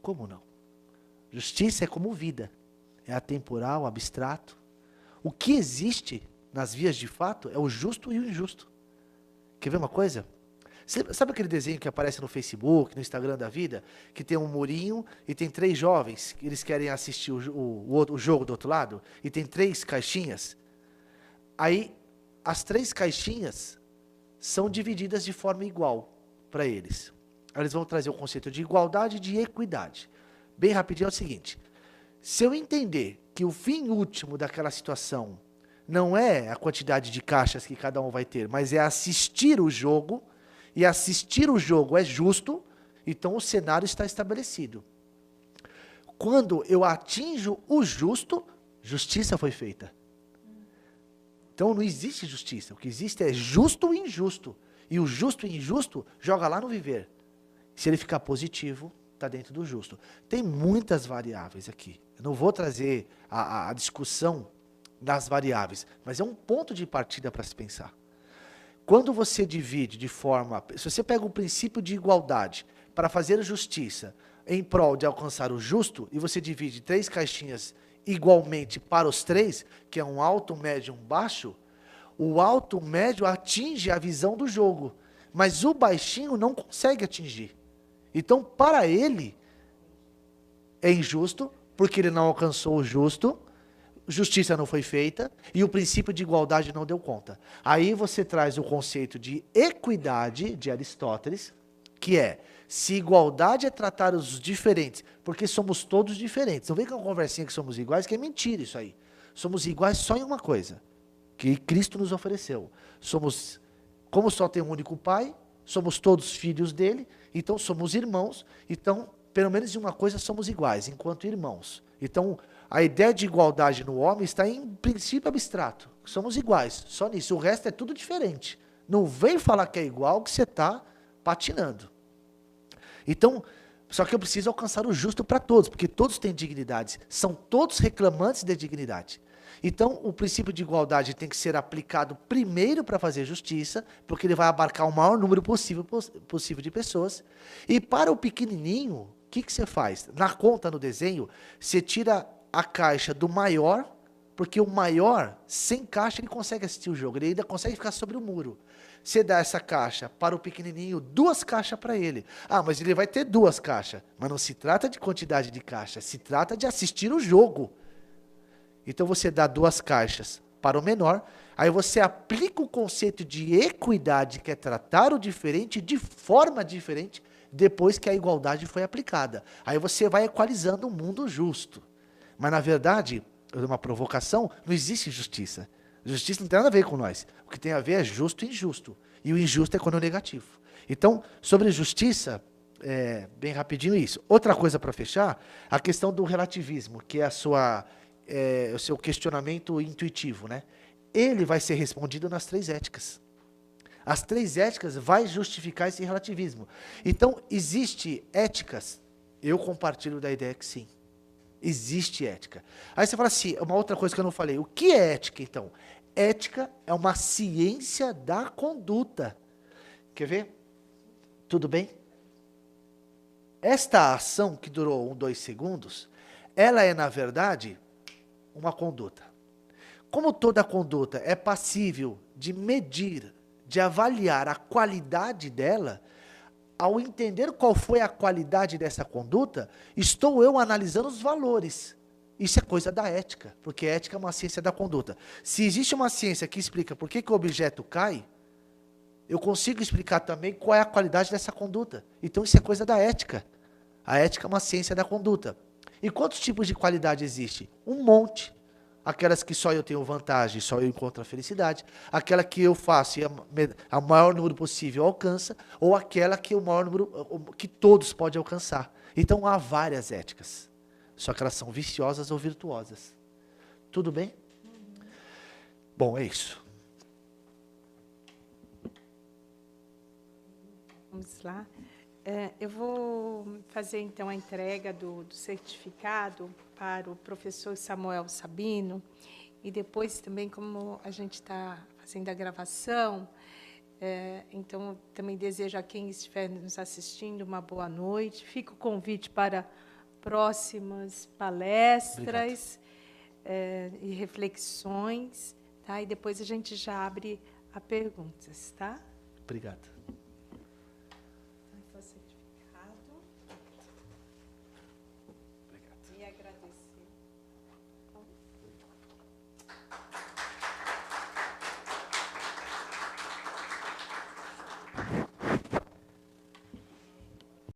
Como não? Justiça é como vida. É atemporal, abstrato. O que existe nas vias de fato é o justo e o injusto. Quer ver uma coisa? Sabe aquele desenho que aparece no Facebook, no Instagram da vida, que tem um murinho e tem 3 jovens que eles querem assistir o jogo do outro lado? E tem 3 caixinhas? Aí, as 3 caixinhas são divididas de forma igual para eles. Aí eles vão trazer o conceito de igualdade e de equidade. Bem rapidinho é o seguinte: se eu entender que o fim último daquela situação não é a quantidade de caixas que cada um vai ter, mas é assistir o jogo, e assistir o jogo é justo, então o cenário está estabelecido. quando eu atinjo o justo, justiça foi feita. Então não existe justiça. O que existe é justo e injusto. E o justo e injusto joga lá no viver. Se ele ficar positivo, está dentro do justo. Tem muitas variáveis aqui. Eu não vou trazer a discussão das variáveis, mas é um ponto de partida para se pensar. Quando você divide de forma... Se você pega o princípio de igualdade para fazer justiça em prol de alcançar o justo, e você divide 3 caixinhas igualmente para os 3, que é um alto, médio e um baixo, o alto, médio atinge a visão do jogo, mas o baixinho não consegue atingir. Então, para ele, é injusto, porque ele não alcançou o justo, justiça não foi feita, e o princípio de igualdade não deu conta. Aí você traz o conceito de equidade, de Aristóteles, que é, se igualdade é tratar os diferentes, porque somos todos diferentes. Não vem com uma conversinha que somos iguais, que é mentira isso aí. Somos iguais só em uma coisa, que Cristo nos ofereceu. Somos, como só tem um único Pai, somos todos filhos dele, então somos irmãos, então, pelo menos em uma coisa somos iguais, enquanto irmãos. Então, a ideia de igualdade no homem está em princípio abstrato. Somos iguais, só nisso. O resto é tudo diferente. Não vem falar que é igual que você está patinando. Então, só que eu preciso alcançar o justo para todos, porque todos têm dignidade. São todos reclamantes de dignidade. Então, o princípio de igualdade tem que ser aplicado primeiro para fazer justiça, porque ele vai abarcar o maior número possível de pessoas. E para o pequenininho, o que você faz? Na conta, no desenho, você tira a caixa do maior, porque o maior, sem caixa, ele consegue assistir o jogo, ele ainda consegue ficar sobre o muro. Você dá essa caixa para o pequenininho, 2 caixas para ele. Ah, mas ele vai ter 2 caixas. Mas não se trata de quantidade de caixas, se trata de assistir o jogo. Então você dá 2 caixas para o menor, aí você aplica o conceito de equidade, que é tratar o diferente de forma diferente, depois que a igualdade foi aplicada. Aí você vai equalizando um mundo justo. Mas na verdade, uma provocação, não existe justiça. Justiça não tem nada a ver com nós. O que tem a ver é justo e injusto. E o injusto é quando é negativo. Então, sobre justiça, bem rapidinho isso. Outra coisa para fechar, a questão do relativismo, que é o seu questionamento intuitivo, né? Ele vai ser respondido nas 3 éticas. As 3 éticas vai justificar esse relativismo. Então, existe éticas, eu compartilho da ideia que sim. Existe ética. Aí você fala assim, uma outra coisa que eu não falei, o que é ética então? Ética é uma ciência da conduta. Quer ver? Tudo bem? Esta ação que durou 2 segundos, ela é na verdade uma conduta. Como toda conduta é passível de medir, de avaliar a qualidade dela, ao entender qual foi a qualidade dessa conduta, estou eu analisando os valores. Isso é coisa da ética, porque ética é uma ciência da conduta. Se existe uma ciência que explica por que o objeto cai, eu consigo explicar também qual é a qualidade dessa conduta. Então isso é coisa da ética. A ética é uma ciência da conduta. E quantos tipos de qualidade existe? Um monte. Aquelas que só eu tenho vantagem, só eu encontro a felicidade. Aquela que eu faço e o maior número possível alcança. Ou aquela que o maior número, que todos podem alcançar. Então há várias éticas. Só que elas são viciosas ou virtuosas. Tudo bem? Bom, é isso. Vamos lá. Eu vou fazer, então, a entrega do certificado para o professor Samuel Sabino, e depois também, como a gente está fazendo a gravação, então, também desejo a quem estiver nos assistindo uma boa noite. Fica o convite para próximas palestras e reflexões, tá? E depois a gente já abre a perguntas, tá? Obrigado.